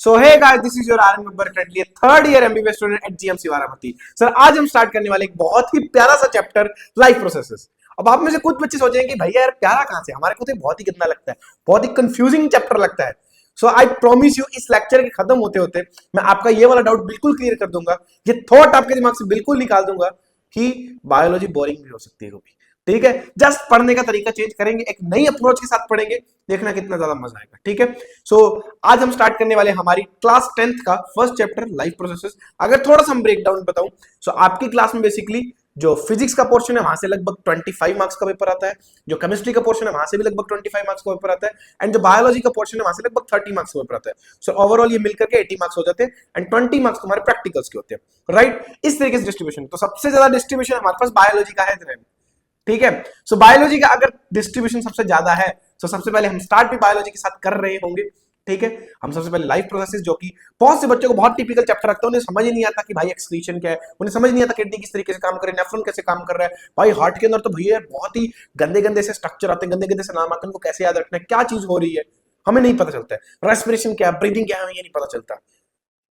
So hey guys, this is your Aryan Akbar, currently third year MBBS student at GMC Baramati. Sir आज हम start करने वाले एक बहुत ही प्यारा सा चैप्टर, लाइफ प्रोसेसेस। अब आप में से कुछ बच्चे सोचेंगे कि भैया यार प्यारा कहां से, हमारे को तो बहुत ही गंदा लगता है, बहुत ही कंफ्यूजिंग चैप्टर लगता है। सो आई प्रॉमिस यू, इस लेक्चर के खत्म होते होते मैं आपका ये वाला डाउट बिल्कुल क्लियर कर दूंगा, ये थॉट आपके दिमाग से बिल्कुल निकाल दूंगा कि बायोलॉजी बोरिंग भी हो सकती है कभी। ठीक है, जस्ट पढ़ने का तरीका चेंज करेंगे, एक नई अप्रोच के साथ पढ़ेंगे, देखना कितना ज्यादा मजा आएगा। ठीक है, सो आज हम स्टार्ट करने वाले हमारी क्लास 10th का फर्स्ट चैप्टर लाइफ प्रोसेसेस। अगर थोड़ा सा हम ब्रेक डाउन बताऊं, सो आपकी क्लास में बेसिकली जो फिजिक्स का पोर्शन है वहां से लगभग 25 मार्क्स का पेपर आता है, जो केमिस्ट्री का पोर्शन है वहां से भी लगभग 25 मार्क्स का पेपर आता है, एंड जो बायोलॉजी का पोर्शन है वहां से लगभग 30 मार्क्स का पेपर आता है। सो ओवरऑल ये मिलकर के 80 मार्क्स हो जाते हैं, एंड 20 मार्क्स तुम्हारे प्रैक्टिकल्स के होते हैं। राइट, इस तरीके से डिस्ट्रीब्यूशन। तो सबसे ज्यादा डिस्ट्रीब्यूशन हमारे पास बायोलॉजी का है। ठीक है, सो बायोलॉजी का अगर डिस्ट्रीब्यूशन सबसे ज्यादा है, तो सबसे पहले हम स्टार्ट भी बायोलॉजी के साथ कर रहे होंगे। ठीक है, हम सबसे पहले लाइफ प्रोसेसेस, जो कि बहुत से बच्चों को बहुत टिपिकल चैप्टर लगता है, उन्हें समझ ही नहीं आता कि भाई एक्सक्रीशन क्या है, उन्हें समझ नहीं आता किडनी किस तरीके से काम करे, नेफ्रॉन कैसे काम कर रहा है। भाई हार्ट के अंदर तो भैया बहुत ही गंदे गंदे से स्ट्रक्चर आते हैं, गंदे गंदे से नाम आते हैं, उनको कैसे याद रखना है, क्या चीज हो रही है हमें नहीं पता चलता है। रेस्पिरेशन क्या है, ब्रीदिंग क्या है, हमें ये नहीं पता चलता।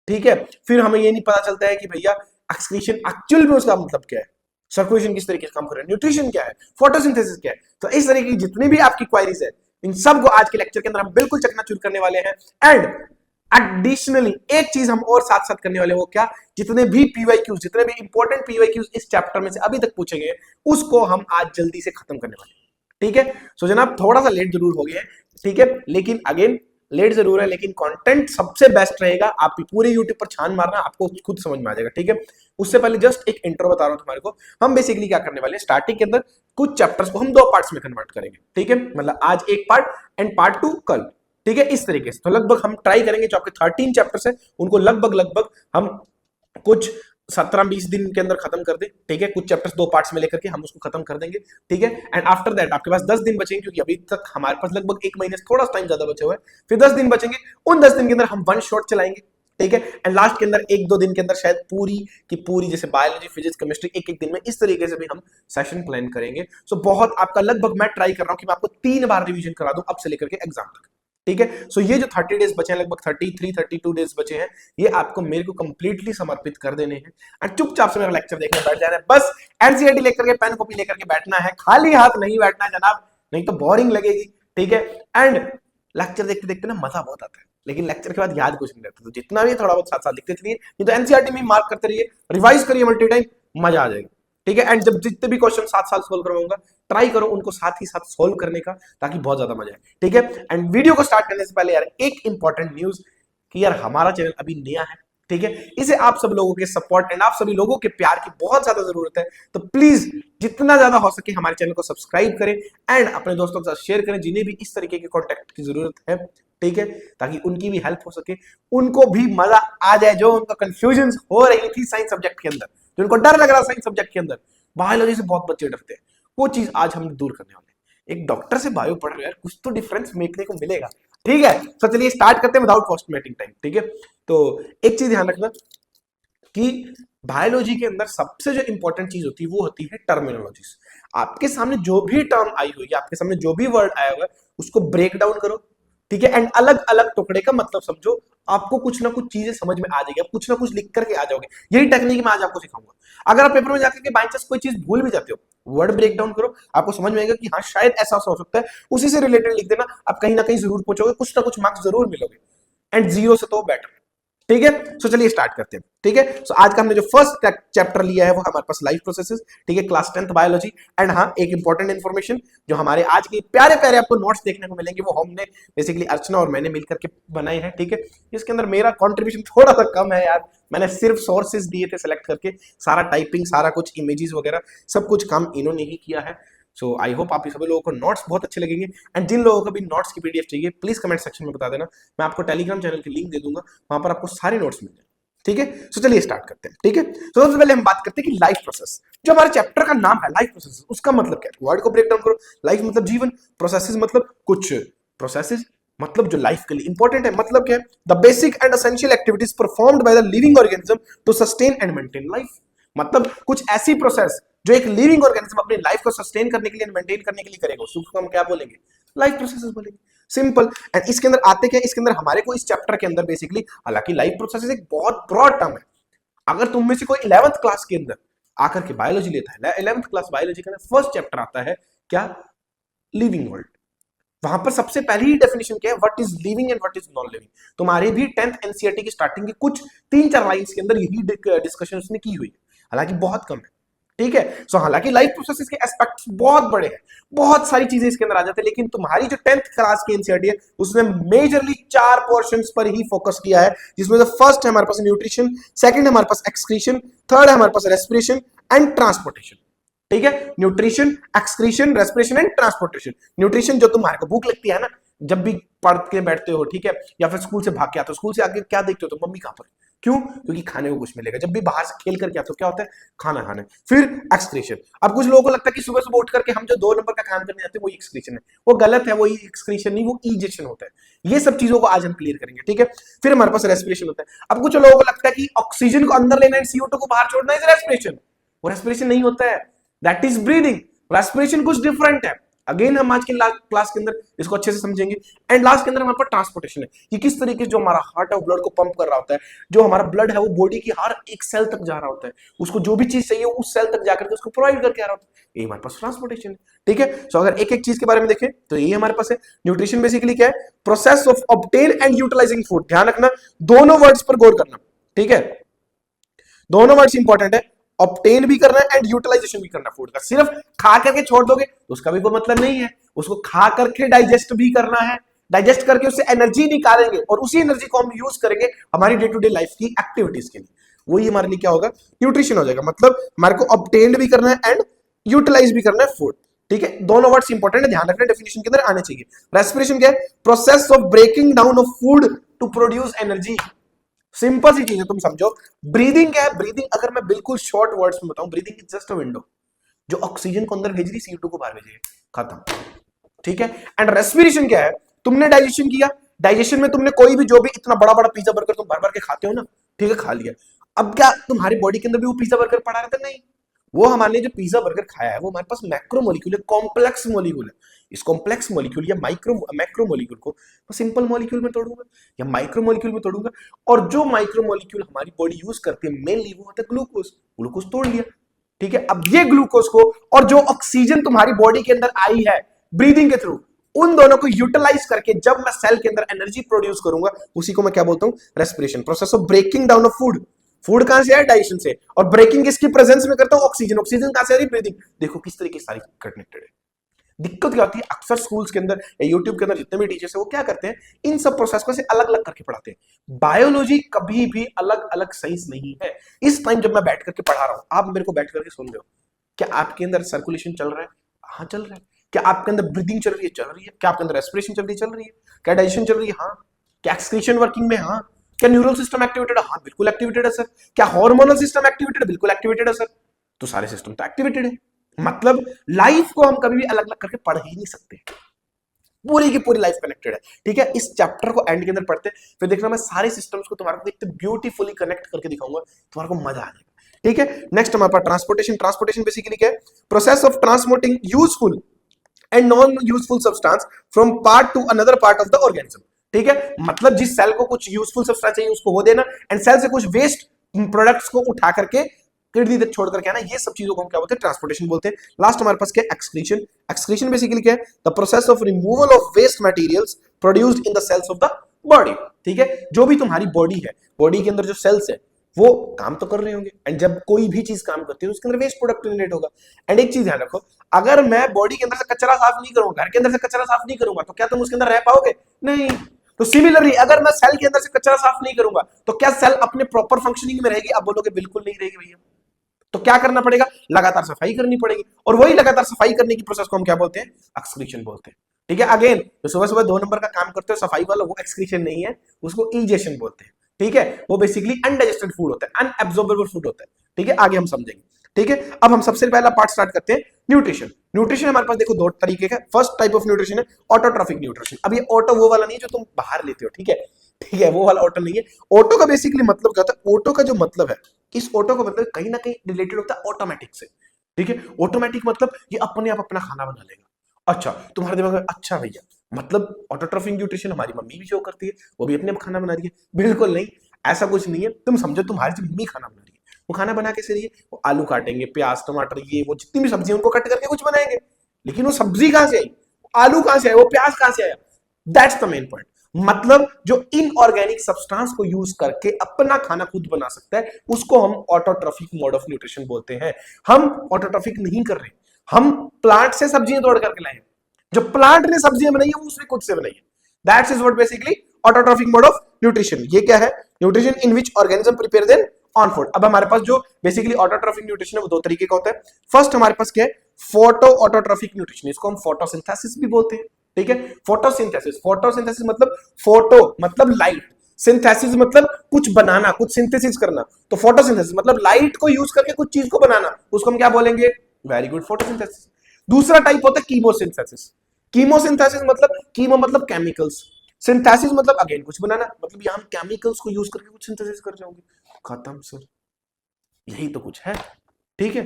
ठीक है, फिर हमें ये नहीं पता चलता है कि भैया एक्सक्रीशन एक्चुअल में उसका मतलब क्या है, सर्कुलेशन किस तरीके से काम कर रहा है, न्यूट्रिशन क्या है, फोटोसिंथेसिस क्या है। तो इस तरीके की जितनी भी आपकी क्वारीज है, इन सब को आज के लेक्चर के अंदर हम बिल्कुल चकनाचूर करने वाले हैं। एंड एडिशनली एक चीज हम और साथ साथ करने वाले हैं, वो क्या, जितने भी पीवाईक्यूज, जितने भी इंपॉर्टेंट पीवाईक्यूज इस चैप्टर में से अभी तक पूछे गए, उसको हम आज जल्दी से खत्म करने वाले हैं। ठीक है, सो जनाब थोड़ा सा लेट जरूर हो गया है, ठीक है, लेकिन अगेन लेट जरूर है, लेकिन कंटेंट सबसे बेस्ट रहेगा। आप पूरे यूट्यूब पर छान मारना, आपको खुद समझ में आ जाएगा। ठीक है, उससे पहले जस्ट एक इंट्रो बता रहा हूं तुम्हारे को। हम बेसिकली क्या करने वाले हैं, स्टार्टिंग के अंदर कुछ चैप्टर्स को हम 2 पार्ट्स में कन्वर्ट करेंगे। ठीक है, मतलब आज एक पार्ट एंड पार्ट 2 कल। ठीक है, इस तरीके से तो लगभग हम ट्राई करेंगे जो आपके 13 चैप्टर्स है उनको लगभग हम कुछ 17-20 दिन के अंदर खत्म कर दे। ठीक है, कुछ चैप्टर्स 2 पार्ट्स में लेकर के हम उसको खत्म कर देंगे। ठीक है, एंड आफ्टर दैट आपके पास 10 दिन बचेंगे, क्योंकि अभी तक हमारे पास लगभग 1 महीने से थोड़ा सा टाइम ज्यादा बचे हुए हैं। फिर 10 दिन बचेंगे, उन 10 दिन के अंदर हम वन शॉट चलाएंगे। ठीक है, एंड लास्ट के अंदर 1-2 दिन के अंदर शायद पूरी की पूरी जैसे बायोलॉजी, फिजिक्स, केमिस्ट्री एक दिन में इस तरीके से भी हम सेशन प्लान करेंगे। सो बहुत आपका लगभग मैं ट्राई कर रहा हूं कि मैं आपको 3 बार रिवीजन करा दूं अब से लेकर के एग्जाम तक। ठीक है, सो ये जो 30 डेज बचे हैं, लगभग 33-32 डेज बचे हैं, ये आपको मेरे को कंप्लीटली समर्पित कर देने हैं, और चुपचाप से मेरा लेक्चर देखने बैठ जाना है। बस एनसीईआरटी लेकर के पेन कॉपी लेकर के बैठना है, खाली हाथ नहीं बैठना है जनाब, नहीं तो बोरिंग लगेगी। ठीक है, एंड लेक्चर देखते देखते ना मजा बहुत आता है, लेकिन लेक्चर के बाद याद कुछ नहीं रहता, तो जितना भी थोड़ा बहुत साथ साथ लिखते चलिए, नहीं तो एनसीईआरटी में मार्क करते रहिए, रिवाइज करिए मल्टी टाइम, मजा आ जाएगा। ठीक है, एंड जब जितने भी क्वेश्चन साथ साथ सोल्व करवाऊंगा, ट्राई करो उनको साथ ही साथ सोल्व करने का, ताकि बहुत ज्यादा मजा आए। ठीक है, एंड वीडियो को स्टार्ट करने से पहले यार एक इंपॉर्टेंट न्यूज कि यार हमारा चैनल अभी नया है। ठीक है, इसे आप सब लोगों के सपोर्ट एंड आप सभी लोगों के प्यार की बहुत ज्यादा जरूरत है, तो प्लीज जितना ज्यादा हो सके हमारे चैनल को सब्सक्राइब करें एंड अपने दोस्तों के साथ शेयर करें, जिन्हें भी इस तरीके के कॉन्टेक्ट की जरूरत है। ठीक है, ताकि उनकी भी हेल्प हो सके, उनको भी मजा आ जाए, जो उनको कंफ्यूजन हो रही थी साइंस सब्जेक्ट के अंदर, जो उनको डर लग रहा साइंस सब्जेक्ट के अंदर, बायोलॉजी से बहुत बच्चे डरते हैं, वो चीज आज हम दूर करने वाले हैं। एक डॉक्टर से बायो पढ़ रहे हैं यार, कुछ तो डिफरेंस देखने को मिलेगा। ठीक है, तो चलिए स्टार्ट करते हैं विदाउट वेस्टिंग टाइम। ठीक है, तो एक चीज ध्यान रखना कि बायोलॉजी के अंदर सबसे जो इंपॉर्टेंट चीज होती है वो होती है टर्मिनोलॉजीज। आपके सामने जो भी टर्म आई हुई है, आपके सामने जो भी वर्ड आया हुआ है, उसको ब्रेक डाउन करो। ठीक है, एंड अलग अलग टुकड़े का मतलब समझो, आपको कुछ ना कुछ चीजें समझ में आ जाएगी, आप कुछ ना कुछ लिख करके आ जाओगे। यही टेक्निक मैं आज आपको सिखाऊंगा। अगर आप पेपर में जाकर के बाई चांस कोई चीज भूल भी जाते हो, वर्ड ब्रेक डाउन करो, आपको समझ में आएगा कि हाँ शायद ऐसा हो सकता है, उसी से रिलेटेड लिख देना, आप कहीं ना कहीं जरूर पहुंचोगे, कुछ ना कुछ मार्क्स जरूर मिलोगे, एंड 0 से तो बेटर। ठीक है, सो चलिए स्टार्ट करते हैं। ठीक है, सो आज का हमने जो फर्स्ट चैप्टर लिया है वो हमारे पास लाइफ प्रोसेसेस। ठीक है, क्लास 10th बायोलॉजी। एंड हाँ, एक इंपॉर्टेंट इन्फॉर्मेशन, जो हमारे आज के प्यारे प्यारे आपको नोट्स देखने को मिलेंगे, वो हमने बेसिकली अर्चना और मैंने मिलकर के बनाए हैं। ठीक है, इसके अंदर मेरा कंट्रीब्यूशन थोड़ा सा कम है यार, मैंने सिर्फ सोर्सेज दिए थे सेलेक्ट करके, सारा टाइपिंग, सारा कुछ इमेजेस वगैरह सब कुछ काम इन्होंने ही किया है। सो आई होप आप सभी लोगों को नोट्स बहुत अच्छे लगेंगे, एंड जिन लोगों को भी नोट्स की पीडीएफ चाहिए प्लीज कमेंट सेक्शन में बता देना, मैं आपको टेलीग्राम चैनल की लिंक दे दूंगा, वहां पर आपको सारे नोट्स मिल जाएंगे। ठीक है, सो चलिए स्टार्ट करते हैं। ठीक है, तो सबसे पहले हम बात करते हैं कि लाइफ प्रोसेस, जो हमारे चैप्टर का नाम है लाइफ प्रोसेस, उसका मतलब क्या है। वर्ड को ब्रेक डाउन करो, लाइफ मतलब जीवन, प्रोसेसेस मतलब कुछ प्रोसेसेस, मतलब जो लाइफ के लिए इंपॉर्टेंट है, मतलब क्या है, the basic and essential activities performed by the living organism to sustain and maintain life. मतलब कुछ ऐसी प्रोसेस जो एक लिविंग ऑर्गेनिज्म अपनी लाइफ को सस्टेन करने के लिए, मेंटेन करने के लिए करेगा, उसको हम क्या बोलेंगे, लाइफ प्रोसेसेस बोलेंगे। सिंपल। एंड इसके अंदर आते क्या, इसके अंदर हमारे को इस चैप्टर के अंदर बेसिकली, हालांकि लाइफ प्रोसेसेस एक बहुत ब्रॉड टर्म है, अगर तुम में से कोई 11th क्लास के अंदर आकर के बायोलॉजी लेता है, 11th क्लास बायोलॉजी के अंदर फर्स्ट चैप्टर आता है क्या, लिविंग वर्ल्ड। वहां पर सबसे पहली डेफिनेशन क्या है, what is living and what is non living. तुम्हारी भी 10th एनसीईआरटी की स्टार्टिंग की कुछ 3-4 लाइंस के अंदर यही डिस्कशन उसने की हुई है, हालांकि बहुत कम है, ठीक है। सो हालांकि लाइफ प्रोसेसेस के एस्पेक्ट्स बहुत बड़े हैं, बहुत सारी चीजें इसके अंदर आ जाती है, लेकिन तुम्हारी जो 10th क्लास की एनसीईआरटी है उसने मेजरली 4 पोर्शंस पर ही फोकस किया है, जिसमें फर्स्ट है हमारे पास न्यूट्रिशन, सेकंड है हमारे पास एक्सक्रीशन, थर्ड है हमारे पास रेस्पिरेशन एंड ट्रांसपोर्टेशन, ठीक है। Nutrition, excretion, respiration and transportation. Nutrition जो तुम्हारे को भूख लगती है ना, जब भी पढ़ के बैठते हो, ठीक है, या फिर स्कूल से भाग के आते हो, स्कूल से आके क्या देखते हो तो मम्मी कहां पर, क्यों, क्योंकि खाने को कुछ मिलेगा। जब भी बाहर से खेल करके आते हो क्या होता है, खाना खाना। फिर एक्सक्रीशन, अब कुछ लोगों को लगता है कि सुबह सुबह उठ करके हम जो 2 नंबर का काम करने जाते हैं वो एक्सक्रीशन है, वो गलत है, वो एक्सक्रीशन नहीं, वो इजेक्शन होता है। ये सब चीजों को आज हम क्लियर करेंगे, ठीक है। फिर हमारे पास रेस्पिरेशन होता है। अब कुछ लोगों को लगता है कि ऑक्सीजन को अंदर लेना है, CO2 को बाहर छोड़ना है रेस्पिरेशन, वो रेस्पिरेशन नहीं होता है, दैट इज ब्रीदिंग। रेस्पिरेशन कुछ डिफरेंट है, अगेन हम आज के क्लास के अंदर इसको अच्छे से समझेंगे। एंड लास्ट के अंदर हमारे पास ट्रांसपोर्टेशन है, कि किस तरीके से जो हमारा हार्ट ऑफ ब्लड को पंप कर रहा होता है, जो हमारा ब्लड है वो बॉडी की हर एक सेल तक जा रहा होता है, उसको जो भी चीज चाहिए उस सेल तक जाकर के उसको प्रोवाइड करके आ रहा होता है, ये हमारे पास ट्रांसपोर्टेशन है, ठीक है। सो अगर एक एक चीज के बारे में देखें तो ये हमारे पास है। न्यूट्रिशन बेसिकली क्या है, process of obtain and utilising food. ध्यान रखना, दोनों वर्ड्स पर गौर करना, ठीक है, दोनों वर्ड्स इंपॉर्टेंट है, ऑब्टेन भी करना है एंड यूटिलाइजेशन भी करना फूड का। सिर्फ खा करके छोड़ दोगे तो उसका भी कोई मतलब नहीं है, उसको खा करके डाइजेस्ट भी करना है, डाइजेस्ट करके उससे एनर्जी निकालेंगे और उसी एनर्जी को हम यूज करेंगे हमारी डे टू डे लाइफ की एक्टिविटीज के लिए, वही हमारे लिए क्या होगा, न्यूट्रिशन हो जाएगा। मतलब हमारे को ऑब्टेन भी करना है एंड यूटिलाइज भी करना है फूड, ठीक है। दोनों वर्ड्स इंपॉर्टेंट है, ध्यान रखना, डेफिनेशन के अंदर आने चाहिए। रेस्पिरेशन क्या है, process of breaking down of food to produce energy. Simple सी चीज है, तुम समझो। ब्रीदिंग क्या है, ब्रीदिंग अगर मैं बिल्कुल शॉर्ट वर्ड्स में बताऊं, breathing is just a window, जो ऑक्सीजन को अंदर भेज रही, CO2 को बाहर भेज रही, खत्म, ठीक है। एंड रेस्पिरेशन क्या है, तुमने डाइजेशन किया, डाइजेशन में तुमने कोई भी जो भी इतना बड़ा बड़ा पिज्जा बर्गर तुम भर भर के खाते हो ना, ठीक है, खा लिया। अब क्या तुम्हारी बॉडी के अंदर भी वो पिज्जा बर्गर पड़ा रहता? नहीं, वो हमारे जो पिज्जा बर्गर खाया है वो हमारे पास मैक्रो मॉलिक्यूल है, कॉम्प्लेक्स मॉलिक्यूल है। इस कॉम्प्लेक्स मॉलिक्यूल या मैक्रो मॉलिक्यूल को मैं सिंपल मॉलिक्यूल में तोड़ूंगा या माइक्रो मॉलिक्यूल में तोड़ूंगा, और जो माइक्रो मॉलिक्यूल हमारी बॉडी यूज करती है मेनली वो होता है ग्लूकोज। ग्लूकोज तोड़ लिया, ठीक है। अब ये ग्लूकोज को और जो ऑक्सीजन तुम्हारी बॉडी के अंदर आई है ब्रीदिंग के थ्रू, उन दोनों को यूटिलाइज करके जब मैं सेल के अंदर एनर्जी प्रोड्यूस करूंगा, उसी को मैं क्या बोलता हूं, respiration. Process of breaking down of food, food कहां से आया, डाइजेशन से, और ब्रेकिंग किसकी प्रेजेंस में करता हूं, ऑक्सीजन। ऑक्सीजन कहां से आ रही, ब्रीदिंग। देखो किस तरीके से सारी कनेक्टेड है। दिक्कत क्या होती है, अक्सर स्कूल्स के अंदर या यूट्यूब के अंदर जितने भी टीचर्स है वो क्या करते हैं, इन सब प्रोसेस को से अलग अलग करके पढ़ाते हैं। बायोलॉजी कभी भी अलग अलग साइंस नहीं है। इस टाइम जब मैं बैठ करके पढ़ा रहा हूं, आप मेरे को बैठ करके सुन रहे हो, क्या आपके अंदर सर्कुलेशन चल रहा है? हाँ चल रहा है। क्या आपके अंदर ब्रीदिंग चल रही है? चल रही है। क्या आपके अंदर रेस्पिरेशन चल रही है? चल रही है। क्या डाइजेशन चल रही है? हाँ। क्या एक्सक्रीशन वर्किंग में? हाँ। क्या न्यूरल सिस्टम एक्टिवेटेड है? हाँ बिल्कुल एक्टिवेटेड है सर। क्या हार्मोनल सिस्टम एक्टिवेटेड है? बिल्कुल एक्टिवेटेड है सर। तो सारे सिस्टम तो एक्टिवेटेड है। मतलब लाइफ को हम कभी भी अलग अलग करके पढ़ ही नहीं सकते, पूरी की पूरी लाइफ कनेक्टेड है, ठीक है। इस चैप्टर को एंड के अंदर पढ़ते फिर देखना मैं सारे सिस्टम्स को तुम्हारे को इतने ब्यूटीफुली कनेक्ट करके दिखाऊंगा, तुम्हारे को मजा आ जाएगा, ठीक है। नेक्स्ट हमारे पास ट्रांसपोर्टेशन। ट्रांसपोर्टेशन बेसिकली क्या है, process of transporting useful and non useful substance from part two another part of the organism, ठीक है। मतलब जिस सेल को कुछ यूजफुल सब्सटेंस चाहिए उसको वो देना, एंड सेल से कुछ वेस्ट प्रोडक्ट्स को उठा करके किडनी तक छोड़ करके आना, ये सब चीजों को हम क्या बोलते हैं, ट्रांसपोर्टेशन बोलते हैं। लास्ट हमारे पास क्या है, एक्सक्रीशन। एक्सक्रीशन बेसिकली क्या है, the process of removal of waste materials produced in the cells of the body, ठीक है। जो भी तुम्हारी बॉडी है, बॉडी के अंदर जो सेल्स है वो काम तो कर रहे होंगे, एंड जब कोई भी चीज काम करती है तो उसके अंदर वेस्ट प्रोडक्ट जनरेट होगा। एंड एक चीज ध्यान रखो, अगर मैं बॉडी के अंदर से कचरा साफ नहीं करूंगा, घर के अंदर से कचरा साफ नहीं करूंगा, तो क्या तुम उसके अंदर रह पाओगे? नहीं। तो सिमिलरली अगर मैं सेल के अंदर से कचरा साफ नहीं करूंगा तो क्या सेल अपने प्रॉपर फंक्शनिंग में रहेगी? अब बोलोगे बिल्कुल नहीं रहेगी भैया। तो क्या करना पड़ेगा, लगातार सफाई करनी पड़ेगी, और वही लगातार सफाई करने की प्रोसेस को हम क्या बोलते हैं, एक्सक्रीशन बोलते हैं, ठीक है। अगेन तो सुबह सुबह 2 नंबर का काम करते हो सफाई वाला, वो एक्सक्रीशन नहीं है, उसको इजेशन बोलते हैं, ठीक है। वो बेसिकली अनडाइजेस्टेड फूड होता है, अनएब्सॉर्बेबल फूड होता है, ठीक है। आगे हम समझेंगे, ठीक है। अब हम सबसे पहला पार्ट स्टार्ट करते हैं, न्यूट्रिशन। न्यूट्रिशन हमारे पास देखो 2 तरीके का। फर्स्ट टाइप ऑफ न्यूट्रिशन है ऑटोट्रॉफिक न्यूट्रिशन। अब ये ऑटो वो वाला नहीं जो तुम बाहर लेते हो, ठीक है, ठीक है, वो वाला ऑटो नहीं है। ऑटो का बेसिकली मतलब क्या होता है, ऑटो का जो मतलब है, इस ऑटो का मतलब कहीं ना कहीं रिलेटेड होता है ऑटोमेटिक से, ठीक है। ऑटोमेटिक मतलब ये अपने आप अपना खाना बना लेगा। अच्छा तुम्हारे दिमाग में, अच्छा भैया मतलब ऑटोट्रॉफिक न्यूट्रिशन हमारी मम्मी भी शो करती है, वो भी अपने खाना बना रही है? बिल्कुल नहीं, ऐसा कुछ नहीं है। तुम समझो तुम्हारी जो मम्मी खाना बना रही है, वो खाना बना कैसे रही है? वो आलू काटेंगे, प्याज टमाटर ये वो जितनी भी सब्जी उनको कट करके कुछ बनाएंगे, लेकिन वो सब्जी कहां से आई, आलू कहां से आया, वो प्याज कहां से आया? That's the main point. मतलब जो इनऑर्गेनिक सब्सटेंस को यूज करके अपना खाना खुद बना सकता है, उसको हम ऑटोट्रॉफिक मोड ऑफ न्यूट्रिशन बोलते हैं। हम ऑटोट्रॉफिक नहीं कर रहे, हम प्लांट से सब्जियां तोड़ करके लाए, जो प्लांट ने सब्जियां बनाई है वो उसने खुद से बनाई है। That's is what basically autotrophic mode of nutrition. ये क्या है? Nutrition in which organism prepare then on food. अब हमारे पास जो बेसिकली ऑटोट्रॉफिक न्यूट्रिशन है वो दो तरीके का होता है। फर्स्ट हमारे पास क्या है? फोटो ऑटोट्रॉफिक न्यूट्रिशन, इसको हम फोटोसिंथेसिस भी बोलते हैं। ठीक है, फोटोसिंथेसिस, फोटोसिंथेसिस मतलब फोटो मतलब लाइट, सिंथेसिस मतलब कुछ बनाना, कुछ सिंथेसिस करना। तो फोटोसिंथेसिस मतलब लाइट को यूज करके कुछ चीज को बनाना, उसको हम क्या बोलेंगे? Very good, photosynthesis. दूसरा टाइप होता है कीमोसिंथेसिस। कीमोसिंथेसिस मतलब कीमो मतलब केमिकल्स, सिंथेसिस मतलब अगेन कुछ बनाना, मतलब यहां केमिकल्स को यूज करके कुछ सिंथेसिस कर जाओगे। खत्म सर, यही तो कुछ है। ठीक है,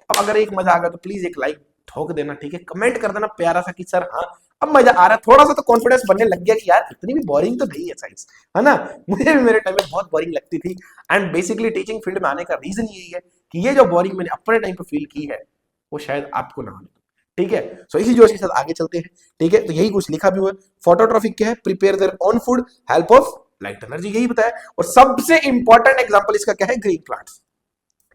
अब अगर एक मजा आ गया तो प्लीज एक लाइक ठोक देना, ठीक है, कमेंट कर देना प्यारा सा कि सर हाँ अब मजा आ रहा है, थोड़ा सा तो कॉन्फिडेंस बनने लग गया कि यार इतनी भी बोरिंग तो नहीं है साइंस, है ना? मुझे भी मेरे टाइम में बहुत बोरिंग लगती थी, एंड बेसिकली टीचिंग फील्ड में आने का रीजन यही है कि ये जो बोरिंग मैंने अपने टाइम पे फील की है वो शायद आपको ना हो। ठीक है, सो इसी जोश के साथ आगे चलते हैं। ठीक है, तो यही कुछ लिखा भी हुआ है। फोटोट्रॉफिक क्या है? Prepare their own food, help of light energy, यही बताया। और सबसे इंपॉर्टेंट एग्जांपल इसका क्या है? Green plants.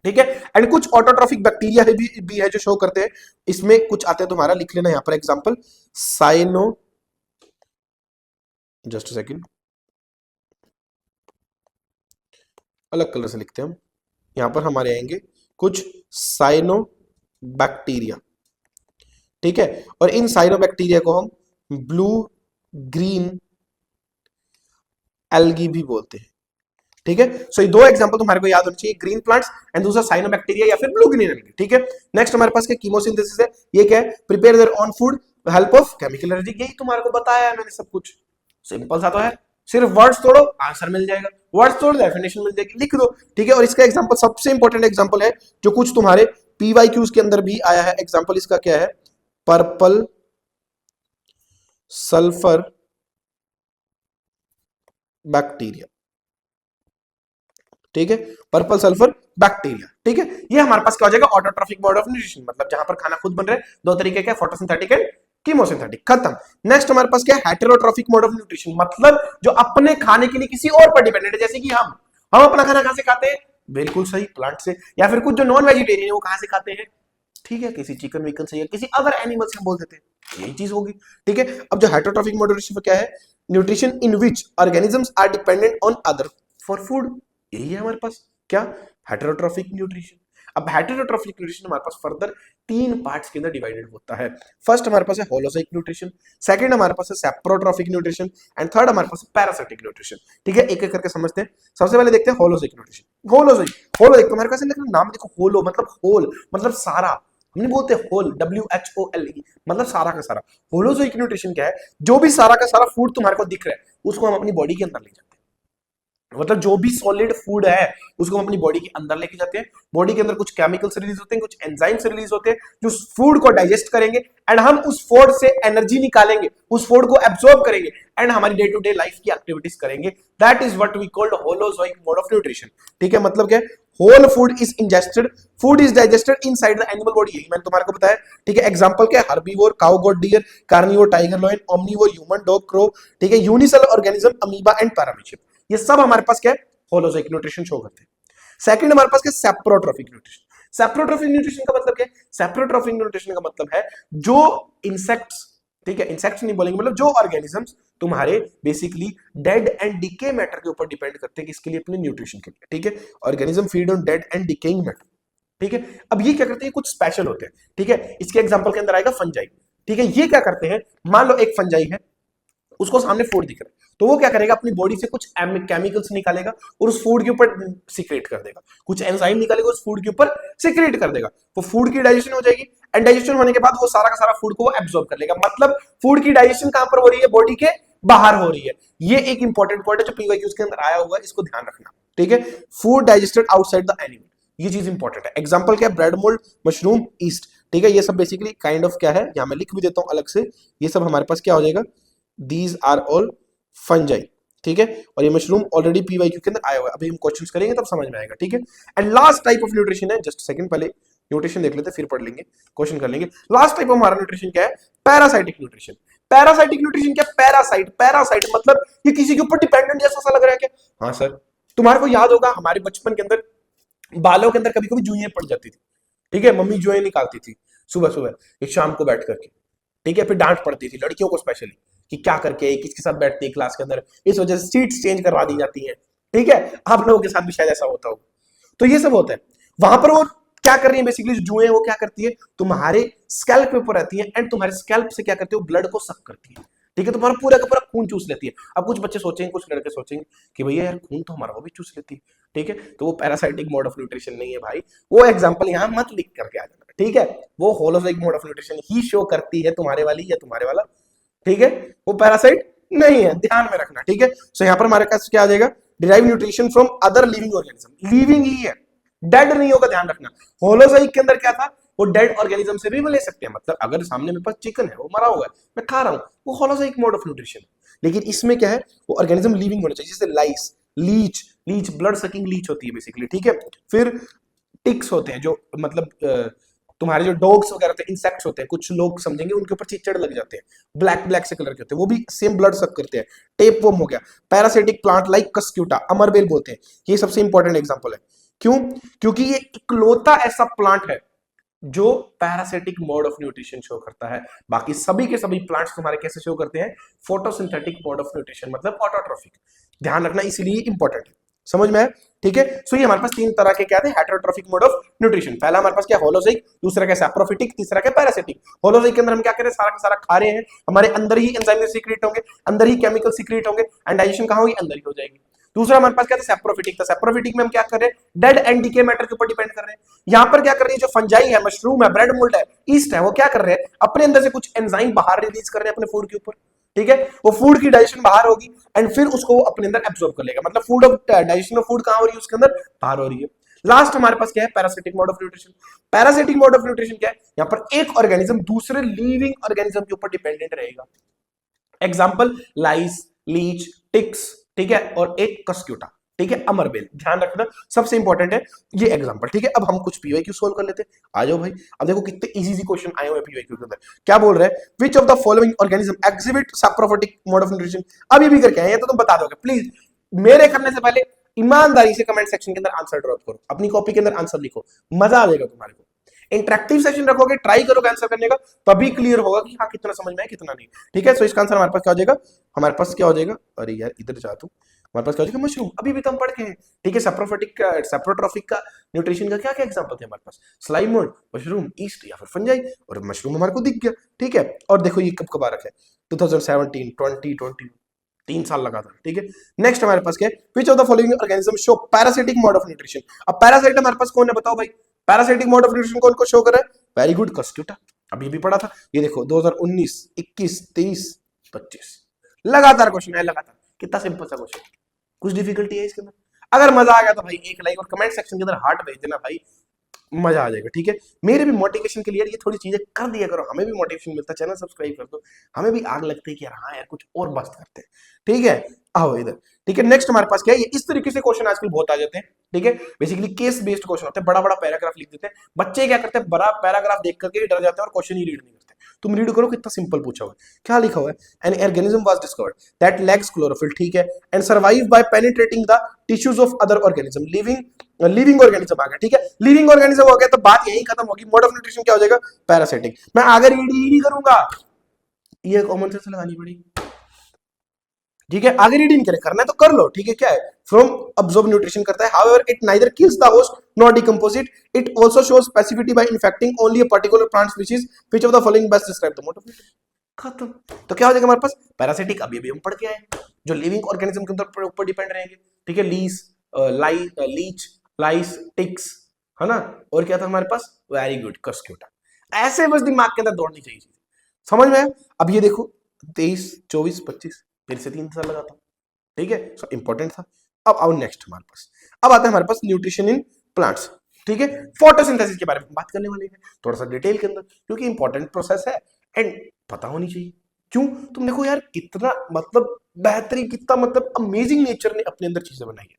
ठीक है, एंड कुछ ऑटोट्रॉफिक बैक्टीरिया भी है जो शो करते हैं। इसमें कुछ आते हैं तुम्हारा, लिख लेना यहां पर एग्जांपल। साइनो, जस्ट अ सेकंड, अलग कलर से लिखते हैं हम। यहां पर हमारे आएंगे कुछ साइनो बैक्टीरिया। ठीक है, और इन साइनो बैक्टीरिया को हम ब्लू ग्रीन एल्गी भी बोलते हैं। ठीक है, सो ये दो एग्जांपल तुम्हारे को याद होने चाहिए, ग्रीन प्लांट्स एंड दूसरा साइनोबैक्टीरिया या फिर ब्लू ग्रीन एल्गी। ठीक है, नेक्स्ट हमारे पास क्या? कीमोसिंथेसिस है। ये क्या है? Prepare their own food, help of chemical energy. यही तुम्हारे को बताया है मैंने सब कुछ, सिंपल सा तो है। सिर्फ वर्ड्स तोड़ो, आंसर मिल जाएगा, वर्ड्स तोड़ डेफिनेशन मिल जाएगी, लिख दो। ठीक है, और इसका एग्जांपल सबसे इंपॉर्टेंट एग्जांपल है जो कुछ तुम्हारे पीवाईक्यूज के अंदर भी आया है। एग्जांपल इसका क्या है? Purple sulphur bacteria. ठीक है, पर्पल सल्फर बैक्टीरिया। ठीक है, ये हमारे पास क्या हो जाएगा? ऑटोट्रॉफिक मोड ऑफ न्यूट्रिशन, मतलब जहां पर खाना खुद बन रहा है। दो तरीके के, फोटोसिंथेटिक एंड कीमोसिंथेटिक। खत्म। नेक्स्ट हमारे पास क्या है? हेटेरोट्रॉफिक मोड ऑफ न्यूट्रिशन, मतलब जो अपने खाने के लिए किसी और पर डिपेंडेंट है, जैसे कि हम अपना खाना कहां से खाते हैं? बिल्कुल सही, प्लांट से। या फिर कुछ जो नॉन वेजिटेरियन है वो कहां से खाते हैं? ठीक है, किसी चिकन विकन से या किसी अदर एनिमल से बोल देते हैं, यही चीज होगी। ठीक है, अब जो हेटेरोट्रॉफिक मोड ऑफ न्यूट्रिशन क्या है? Nutrition in which organisms are dependent on other for food. यही है हमारे पास क्या? Heterotrophic nutrition. अब हेटेरोट्रॉफिक न्यूट्रिशन हमारे पास फर्दर तीन पार्ट्स के अंदर डिवाइडेड होता है। फर्स्ट हमारे पास है होलोजोइक न्यूट्रिशन, सेकंड हमारे पास है सेप्रोट्रॉफिक न्यूट्रिशन, एंड थर्ड हमारे पास है पैरासिटिक न्यूट्रिशन। ठीक है, एक एक करके समझते हैं। सबसे पहले देखते हैं होलोजोइक न्यूट्रिशन। होलोजोइक तुम्हारे पास नाम देखो, होलो मतलब होल, मतलब सारा। हम नहीं बोलते होल, WHOLE, मतलब सारा का सारा। होलोजोइक न्यूट्रिशन क्या है? जो भी सारा का सारा फूड तुम्हारे को दिख रहा है उसको हम अपनी बॉडी के अंदर ले जाते हैं। मतलब जो भी सॉलिड फूड है उसको हम अपनी बॉडी के अंदर लेके जाते हैं। बॉडी के अंदर कुछ केमिकल्स रिलीज होते हैं, कुछ एंजाइम्स रिलीज होते हैं जो उस फूड को डाइजेस्ट करेंगे, एंड हम उस फूड से एनर्जी निकालेंगे, उस फूड को एब्सॉर्ब करेंगे, एंड हमारी डे टू डे लाइफ की एक्टिविटीज करेंगे। That is what we called holozoic mode of nutrition. ठीक है, मतलब क्या? Whole food is ingested, food is digested inside the animal body. यही मैंने तुम्हारे को बताया। ठीक है, एग्जांपल क्या है? Herbivore cow goat deer, carnivore tiger lion, omnivore human dog crow. ठीक है, unicellular organism amoeba and paramecium, ये सब हमारे पास क्या है? होलोजोइक न्यूट्रिशन शो करते हैं। सेकंड हमारे पास क्या? Saprotrophic nutrition. सेप्रोट्रॉफिक न्यूट्रिशन का मतलब क्या है? सेप्रोट्रॉफिक न्यूट्रिशन का मतलब है जो इंसेक्ट्स, ठीक है, इंसेक्ट्स नहीं बोलेंगे, मतलब जो ऑर्गेनिजम्स तुम्हारे basically dead and decay matter के ऊपर डिपेंड करते हैं, किसके लिए? अपने न्यूट्रिशन के लिए। ठीक है, organism feed on dead and decaying matter. ठीक है, अब ये क्या करते हैं? कुछ स्पेशल होते हैं। ठीक है, इसके एग्जांपल के अंदर आएगा फंजाई। ठीक है, ये क्या करते हैं? मान लो एक फंजाई है, उसको सामने फूड दिख रहा है, तो वो क्या करेगा? अपनी बॉडी से कुछ केमिकल्स निकालेगा और उस फूड के ऊपर सिक्रेट कर देगा, कुछ एंजाइम निकालेगा उस फूड के ऊपर सिक्रेट कर देगा, वो फूड की डाइजेशन हो जाएगी, एंड डाइजेशन होने के बाद वो सारा का सारा फूड को वो एब्सॉर्ब कर लेगा। मतलब फूड की डाइजेशन कहां पर हो रही है? बॉडी के बाहर हो रही है। ये एक इंपॉर्टेंट पॉइंट है जो पीवाईक्यूज के अंदर आया हुआ है, इसको ध्यान रखना। ठीक है, food digested outside the animal, ये चीज इंपॉर्टेंट है। एग्जांपल क्या है? Bread mould, mushroom, east. ठीक है, ये सब बेसिकली काइंड ऑफ क्या है, यहां मैं लिख भी देता हूं अलग से। ये सब हमारे पास क्या हो जाएगा? दीज आर ऑल फंजाई, ठीक है। और ये मशरूम ऑलरेडी पीवाईक्यू के अंदर आया हुआ है, अभी हम क्वेश्चंस करेंगे तब समझ में आएगा, ठीक है। And last type of nutrition है, जस्ट सेकंड पहले न्यूट्रिशन देख लेते हैं फिर पढ़ लेंगे, क्वेश्चन कर लेंगे। लास्ट टाइप ऑफ हमारा न्यूट्रिशन क्या है? Parasitic nutrition. पैरासाइटिक न्यूट्रिशन क्या? पैरासाइट, पैरासाइट मतलब ये किसी के ऊपर डिपेंडेंट जैसा सा लग रहा है क्या? हाँ सर, तुम्हारे को याद होगा हमारे बचपन के अंदर बालों के अंदर कभी कभी जुइयां पड़ जाती थी, ठीक है, मम्मी जुएं निकालती थी सुबह सुबह एक शाम को बैठ करके, ठीक है, फिर डांट पड़ती थी लड़कियों को स्पेशली कि क्या करके किसके साथ बैठती है क्लास के अंदर, इस वजह से सीट्स चेंज करवा दी जाती है, ठीक है। आप लोगों के साथ भी शायद ऐसा होता हो, तो ये सब होता है। वहां पर वो क्या कर रही है बेसिकली, जो जुएं वो क्या करती है, तुम्हारे स्कैल्प के ऊपर रहती है एंड तुम्हारे स्कैल्प से क्या करती है, वो ब्लड को सक करती है, ठीक है, तुम्हारा पूरा का पूरा खून चूस लेती है। अब कुछ बच्चे सोचेंगे, कुछ लड़के सोचेंगे कि भैया यार खून तो हमारा वो भी चूस लेती है, ठीक है, तो वो पैरासाइटिक मोड ऑफ न्यूट्रिशन नहीं है भाई, वो एग्जांपल यहां मत लिख करके आ जाना, ठीक है। वो होलोसाइक मोड ऑफ न्यूट्रिशन ही शो करती है तुम्हारे वाली या तुम्हारे वाला, ठीक है, वो पैरासाइट नहीं है, ध्यान में रखना, ठीक है। सो यहां पर हमारे पास क्या आ जाएगा, derive nutrition from other living organism, living ही है, डेड नहीं होगा, ध्यान रखना। होलोसाइक के अंदर क्या था, वो डेड ऑर्गेनिज्म से भी ले सकते हैं, मतलब अगर सामने मेरे पास चिकन है वो मरा हुआ है मैं खा रहा हूं, वो होलोसाइक मोड ऑफ न्यूट्रिशन। लेकिन इसमें क्या है, वो ऑर्गेनिज्म लिविंग होना चाहिए, जैसे lice, leech, leech blood sucking leech होती है बेसिकली, ठीक है। फिर टिक्स होते हैं जो मतलब तुम्हारे जो डॉग्स वगैरह होते हैं, इंसेक्ट्स होते हैं, कुछ लोग समझेंगे उनके ऊपर चिचड़ लग जाते हैं, ब्लैक ब्लैक से कलर के होते हैं, वो भी सेम ब्लड सक करते हैं। टेप वर्म हो गया, पैरासिटिक प्लांट लाइक कस्क्यूटा, अमरबेल बोलते हैं, ये सबसे इंपॉर्टेंट एग्जांपल है। क्यों? क्योंकि ये इकलौता ऐसा प्लांट है जो parasitic mode of nutrition show करता है। बाकी सभी के सभी प्लांट्स तुम्हारे कैसे शो करते हैं, फोटोसिंथेटिक मोड ऑफ न्यूट्रिशन, मतलब ऑटोट्रोफिक। ध्यान रखना, इसलिए इंपॉर्टेंट है, समझ में है, ठीक है। सो ये हमारे पास तीन तरह के क्या थे, हेटेरोट्रोफिक मोड ऑफ न्यूट्रिशन। पहला हमारे पास क्या, होलोसाइक, दूसरा क्या सैप्रोफिटिक, तीसरा क्या पैरासिटिक। होलोसाइक के अंदर हम क्या करें, सारा का सारा खा रहे हैं, हमारे अंदर ही एंजाइम सीक्रेट होंगे, अंदर ही केमिकल सीक्रेट होंगे, एंड डाइजेशन कहां होगी, अंदर ही हो जाएगी। दूसरा हमारे पास क्या था, सैप्रोफिटिक था। सैप्रोफिटिक में हम क्या कर रहे हैं, डेड एंड डीके मैटर के ऊपर डिपेंड कर रहे हैं। यहां पर क्या कर रही है, जो फंजाई है, मशरूम है, ब्रेड मोल्ड है, ईस्ट है, वो क्या कर रहे हैं, अपने अंदर से कुछ एंजाइम बाहर रिलीज कर रहे हैं अपने फूड के ऊपर, ठीक है। वो फूड की डाइजेशन बाहर होगी एंड फिर उसको वो अपने अंदर एब्सॉर्ब कर लेगा, मतलब food of digestion of food कहां हो रही है, उसके अंदर बाहर हो रही है। लास्ट हमारे पास क्या है, parasitic mode of nutrition. Parasitic mode of nutrition क्या है, यहां पर एक ऑर्गेनिज्म दूसरे लिविंग ऑर्गेनिज्म के ऊपर डिपेंडेंट रहेगा। एग्जाम्पल लाइस, लीच, टिक्स, ठीक है, और एक कस्क्यूटा, ठीक है, अमरबेल। ध्यान रखना, सबसे इंपॉर्टेंट है ये एग्जांपल, ठीक है। अब हम कुछ पीवाईक्यू सोल्व कर लेते हैं, आ जाओ भाई। अब देखो कितने इजी इजी क्वेश्चन आए हुए हैं पीवाईक्यू के अंदर। क्या बोल रहे हैं, which of the following organism exhibit saprophytic mode of nutrition. अभी भी करके आए, ये तो तुम बता दोगे, प्लीज मेरे करने से पहले ईमानदारी से कमेंट सेक्शन के अंदर आंसर ड्रॉप करो, अपनी कॉपी के अंदर आंसर लिखो, मजा आ जाएगा तुम्हारे को। इंटरेक्टिव सेशन रखोगे, ट्राई करोगे आंसर करने का, तभी क्लियर होगा कि हाँ कितना समझ में आया कितना नहीं, ठीक है। सो इसका आंसर हमारे पास क्या हो जाएगा, हमारे पास क्या हो जाएगा, अरे यार इधर जाता हूं, हमारे पास क्या हो जाएगा, मशरूम। अभी भी तो हम पढ़ के हैं, ठीक है। सैप्रोफिटिक का, सैप्रोट्रोफिक का न्यूट्रिशन का क्या क्या एग्जांपल थे हमारे पास, स्लाइम मोड, मशरूम, ईस्ट या फिर फंजाई, और मशरूम हमारे को दिख गया, ठीक है। और देखो ये कब कब आ रखा है, 2017, 2020, 3 साल लगा था, ठीक है। नेक्स्ट हमारे पास क्या है, which of the following organism show parasitic mode of nutrition. अब पैरासाइट हमारे पास कौन है, बताओ भाई, पैरासिटिक मोड ऑफ न्यूट्रिशन कौन को शो कर रहा है, वेरी गुड, कस्क्यूटा। अभी भी पढ़ा था, ये देखो 2019, 21, 23, 25 लगातार क्वेश्चन है, लगातार। कितना सिंपल सा क्वेश्चन, कुछ डिफिकल्टी है इसके अंदर। अगर मजा आ गया तो भाई एक लाइक और कमेंट सेक्शन के अंदर हार्ट भेज देना भाई, मजा आ जाएगा, ठीक है। मेरे भी मोटिवेशन के लिए ये थोड़ी चीजें कर दिया करो, हमें भी मोटिवेशन मिलता है, चैनल सब्सक्राइब कर दो, हमें भी आग लगती है कि यार हाँ यार कुछ और मस्त करते हैं, ठीक है। आओ इधर, ठीक है। नेक्स्ट हमारे पास क्या है, ये इस तरीके से क्वेश्चन आजकल बहुत आ जाते हैं, ठीक है। बेसिकली केस बेस्ड क्वेश्चन होते हैं, बड़ा बड़ा पैराग्राफ लिख देते हैं बच्चे, क्या करते हैं बड़ा पैराग्राफ देख करके डर जाते हैं और क्वेश्चन ही रीड नहीं करते। तुम रीड करो, कितना सिंपल पूछा हुआ है, क्या लिखा हुआ है, an organism was discovered that lacks chlorophyll, ठीक है, and survive by penetrating the tissues of other organism. Living organism आ गया, ठीक है, लिविंग ऑर्गेनिज्म हो गया तो बात यही खत्म होगी। मोड ऑफ न्यूट्रिशन क्या हो जाएगा, पैरासिटिक। मैं आगे रीड ही नहीं करूंगा, ये कॉमन सेंस लगानी पड़ेगी, ठीक है। आगे रीडिंग करे, करना है तो कर लो, ठीक है। क्या है, फ्रॉम अब्सॉर्ब न्यूट्रिशन करता है, however it neither kills the host nor decompose it, it also shows specificity by infecting only a particular plant species, which of the following best describe the mode of nutrition. खत्म। तो क्या हो जाएगा हमारे पास, parasitic अभी अभी हम पढ़ के आए, जो लिविंग ऑर्गेनिज्म के अंदर ऊपर डिपेंड रहेंगे, ठीक है। लीच, लाइस, टिक्स, है ना, और क्या था हमारे पास, वेरी गुड, कस्क्यूटा। ऐसे बस दिमाग के अंदर दौड़नी चाहिए, समझ में। अब ये देखो 23, 24, 25 फिर से 3 साल लगा था, ठीक है। सो इंपॉर्टेंट था। अब आओ नेक्स्ट हमारे पास, अब आता है हमारे पास न्यूट्रिशन इन प्लांट्स, ठीक है। फोटोसिंथेसिस के बारे में बात करने वाले हैं थोड़ा सा डिटेल के अंदर, क्योंकि इंपॉर्टेंट प्रोसेस है एंड पता होनी चाहिए क्यों? तुम देखो यार कितना मतलब बेहतरीन, कितना मतलब अमेजिंग नेचर ने अपने अंदर चीजें बनाई है।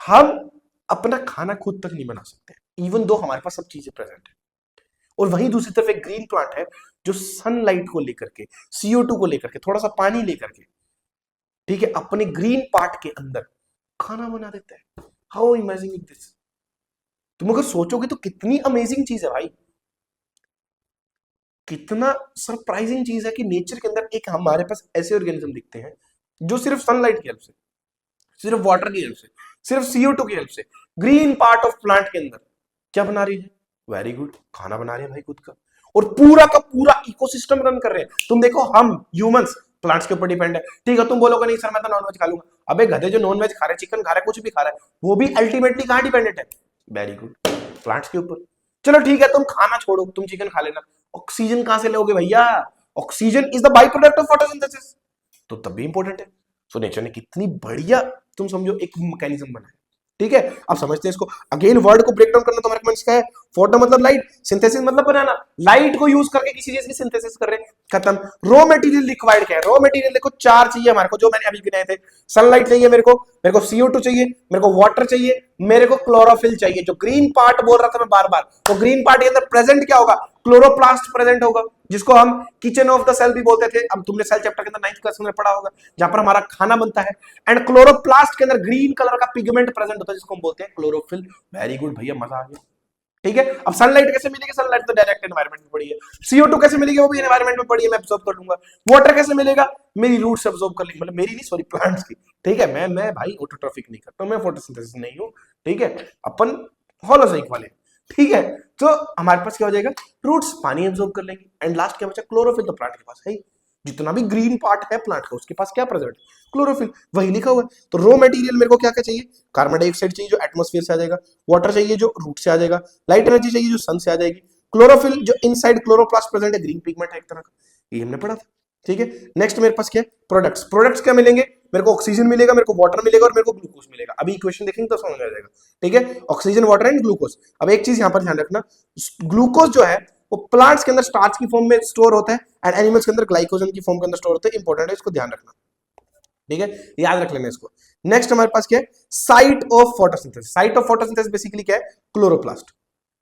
हम अपना खाना खुद तक नहीं बना सकते, इवन दो हमारे पास सब चीजें प्रेजेंट है। और वहीं दूसरी तरफ एक ग्रीन प्लांट है जो सनलाइट को लेकर के, CO2 को लेकर के, थोड़ा सा पानी लेकर के, ठीक है, अपने ग्रीन पार्ट के अंदर खाना बना देता है। How imaging this? तुम अगर सोचोगे तो कितनी अमेजिंग चीज है भाई, कितना सरप्राइजिंग चीज है कि नेचर के अंदर एक हमारे पास ऐसे ऑर्गेनिज्म दिखते हैं जो सिर्फ सनलाइट की हेल्प से, सिर्फ वाटर की हेल्प से, सिर्फ CO2 की हेल्प से ग्रीन पार्ट ऑफ प्लांट के अंदर क्या बना रही है? वेरी गुड, खाना बना रहे हैं भाई खुद का, और पूरा का पूरा इकोसिस्टम रन कर रहे हैं। तुम देखो हम ह्यूमंस प्लांट्स के ऊपर डिपेंड है, ठीक है, तुम बोलोगे नहीं सर मैं तो नॉनवेज खा लूंगा, अबे गधे जो नॉनवेज खा रहे, चिकन खा रहे, कुछ भी खा रहे, वो भी अल्टीमेटली कहां डिपेंडेंट है? वेरी गुड, प्लांट्स के ऊपर। चलो ठीक है, तुम खाना छोड़ो, तुम चिकन खा लेना, ऑक्सीजन कहां से लोगे भैया? Oxygen is the by product of photosynthesis, तो तब भी इंपॉर्टेंट है। सो नेचर ने कितनी बढ़िया, तुम समझो, एक मैकेनिज्म बनाया, ठीक है। अब समझते हैं इसको, अगेन वर्ड को ब्रेक डाउन करना तुम्हारे कमेंट्स का है। फोटो मतलब लाइट, सिंथेसिस मतलब बनाना, लाइट को यूज करके किसी चीज की सिंथेसिस कर रहे हैं, खत्म। रॉ मटेरियल रिक्वायर्ड क्या है? रॉ मटेरियल देखो चार चाहिए हमारे को, जो मैंने अभी गिनाए थे। सनलाइट चाहिए मेरे को CO2 चाहिए, मेरे को वाटर चाहिए, मेरे को क्लोरोफिल चाहिए। जो ग्रीन पार्ट बोल रहा था मैं बार बार, तो ग्रीन पार्ट के अंदर प्रेजेंट क्या होगा? क्लोरोप्लास्ट प्रेजेंट होगा, जिसको हम किचन ऑफ द सेल भी बोलते थे। अब तुमने सेल चैप्टर के अंदर 9th क्लास में पढ़ा होगा, जहां पर हमारा खाना बनता है। एंड क्लोरोप्लास्ट के अंदर ग्रीन कलर का पिगमेंट प्रेजेंट होता है, जिसको हम बोलते हैं क्लोरोफिल। वेरी गुड भैया, मजा आ गया, ठीक है। अब सनलाइट कैसे मिलेगी? सनलाइट तो डायरेक्ट एनवायरनमेंट में पड़ी है। CO2 कैसे मिलेगी? वो भी एनवायरनमेंट में पड़ी है, मैं अब्सॉर्ब कर लूंगा। वाटर कैसे मिलेगा? मेरी रूट्स अब्सॉर्ब कर लेंगे, मतलब मेरी नहीं, सॉरी, प्लांट्स की, ठीक है। मैं भाई ऑटोट्रॉफिक नहीं करता, मैं फोटोसिंथेसिस नहीं हूं, ठीक है, अपन होलोजोइक वाले, ठीक है। तो हमारे पास क्या हो जाएगा? रूट्स पानी एब्सॉर्ब कर लेंगे, एंड लास्ट क्या बचा? क्लोरोफिल। तो प्लांट के पास है, जितना भी ग्रीन पार्ट है प्लांट का, उसके पास क्या प्रेजेंट? क्लोरोफिल, वही लिखा हुआ है। तो रॉ मटेरियल मेरे को क्या क्या चाहिए? कार्बन डाइऑक्साइड चाहिए जो एटमॉस्फेयर से आ जाएगा, वाटर चाहिए जो रूट से आ जाएगा, लाइट एनर्जी चाहिए जो सन से आ जाएगी, क्लोरोफिल जो इनसाइड क्लोरोप्लास्ट प्रेजेंट है, ग्रीन पिगमेंट है एक तरह का, ये हमने पढ़ा था, ठीक है। नेक्स्ट मेरे पास क्या है? प्रोडक्ट्स। प्रोडक्ट्स क्या मिलेंगे? मेरे को ऑक्सीजन मिलेगा, मेरे को वाटर मिलेगा, और मेरे को ग्लूकोज मिलेगा। अभी इक्वेशन देखेंगे तो समझ आ जाएगा, ठीक है। Oxygen, water and glucose. अब एक चीज यहां पर ध्यान रखना, ग्लूकोज जो है वो प्लांट्स के अंदर स्टार्च की फॉर्म में स्टोर होता है, एंड एनिमल्स के अंदर ग्लाइकोजन की फॉर्म के अंदर स्टोर होता है। इंपॉर्टेंट है, इसको ध्यान रखना, ठीक है, याद रख लेना इसको। नेक्स्ट हमारे पास क्या है? Site of photosynthesis. Site of photosynthesis basically क्या है? क्लोरोप्लास्ट।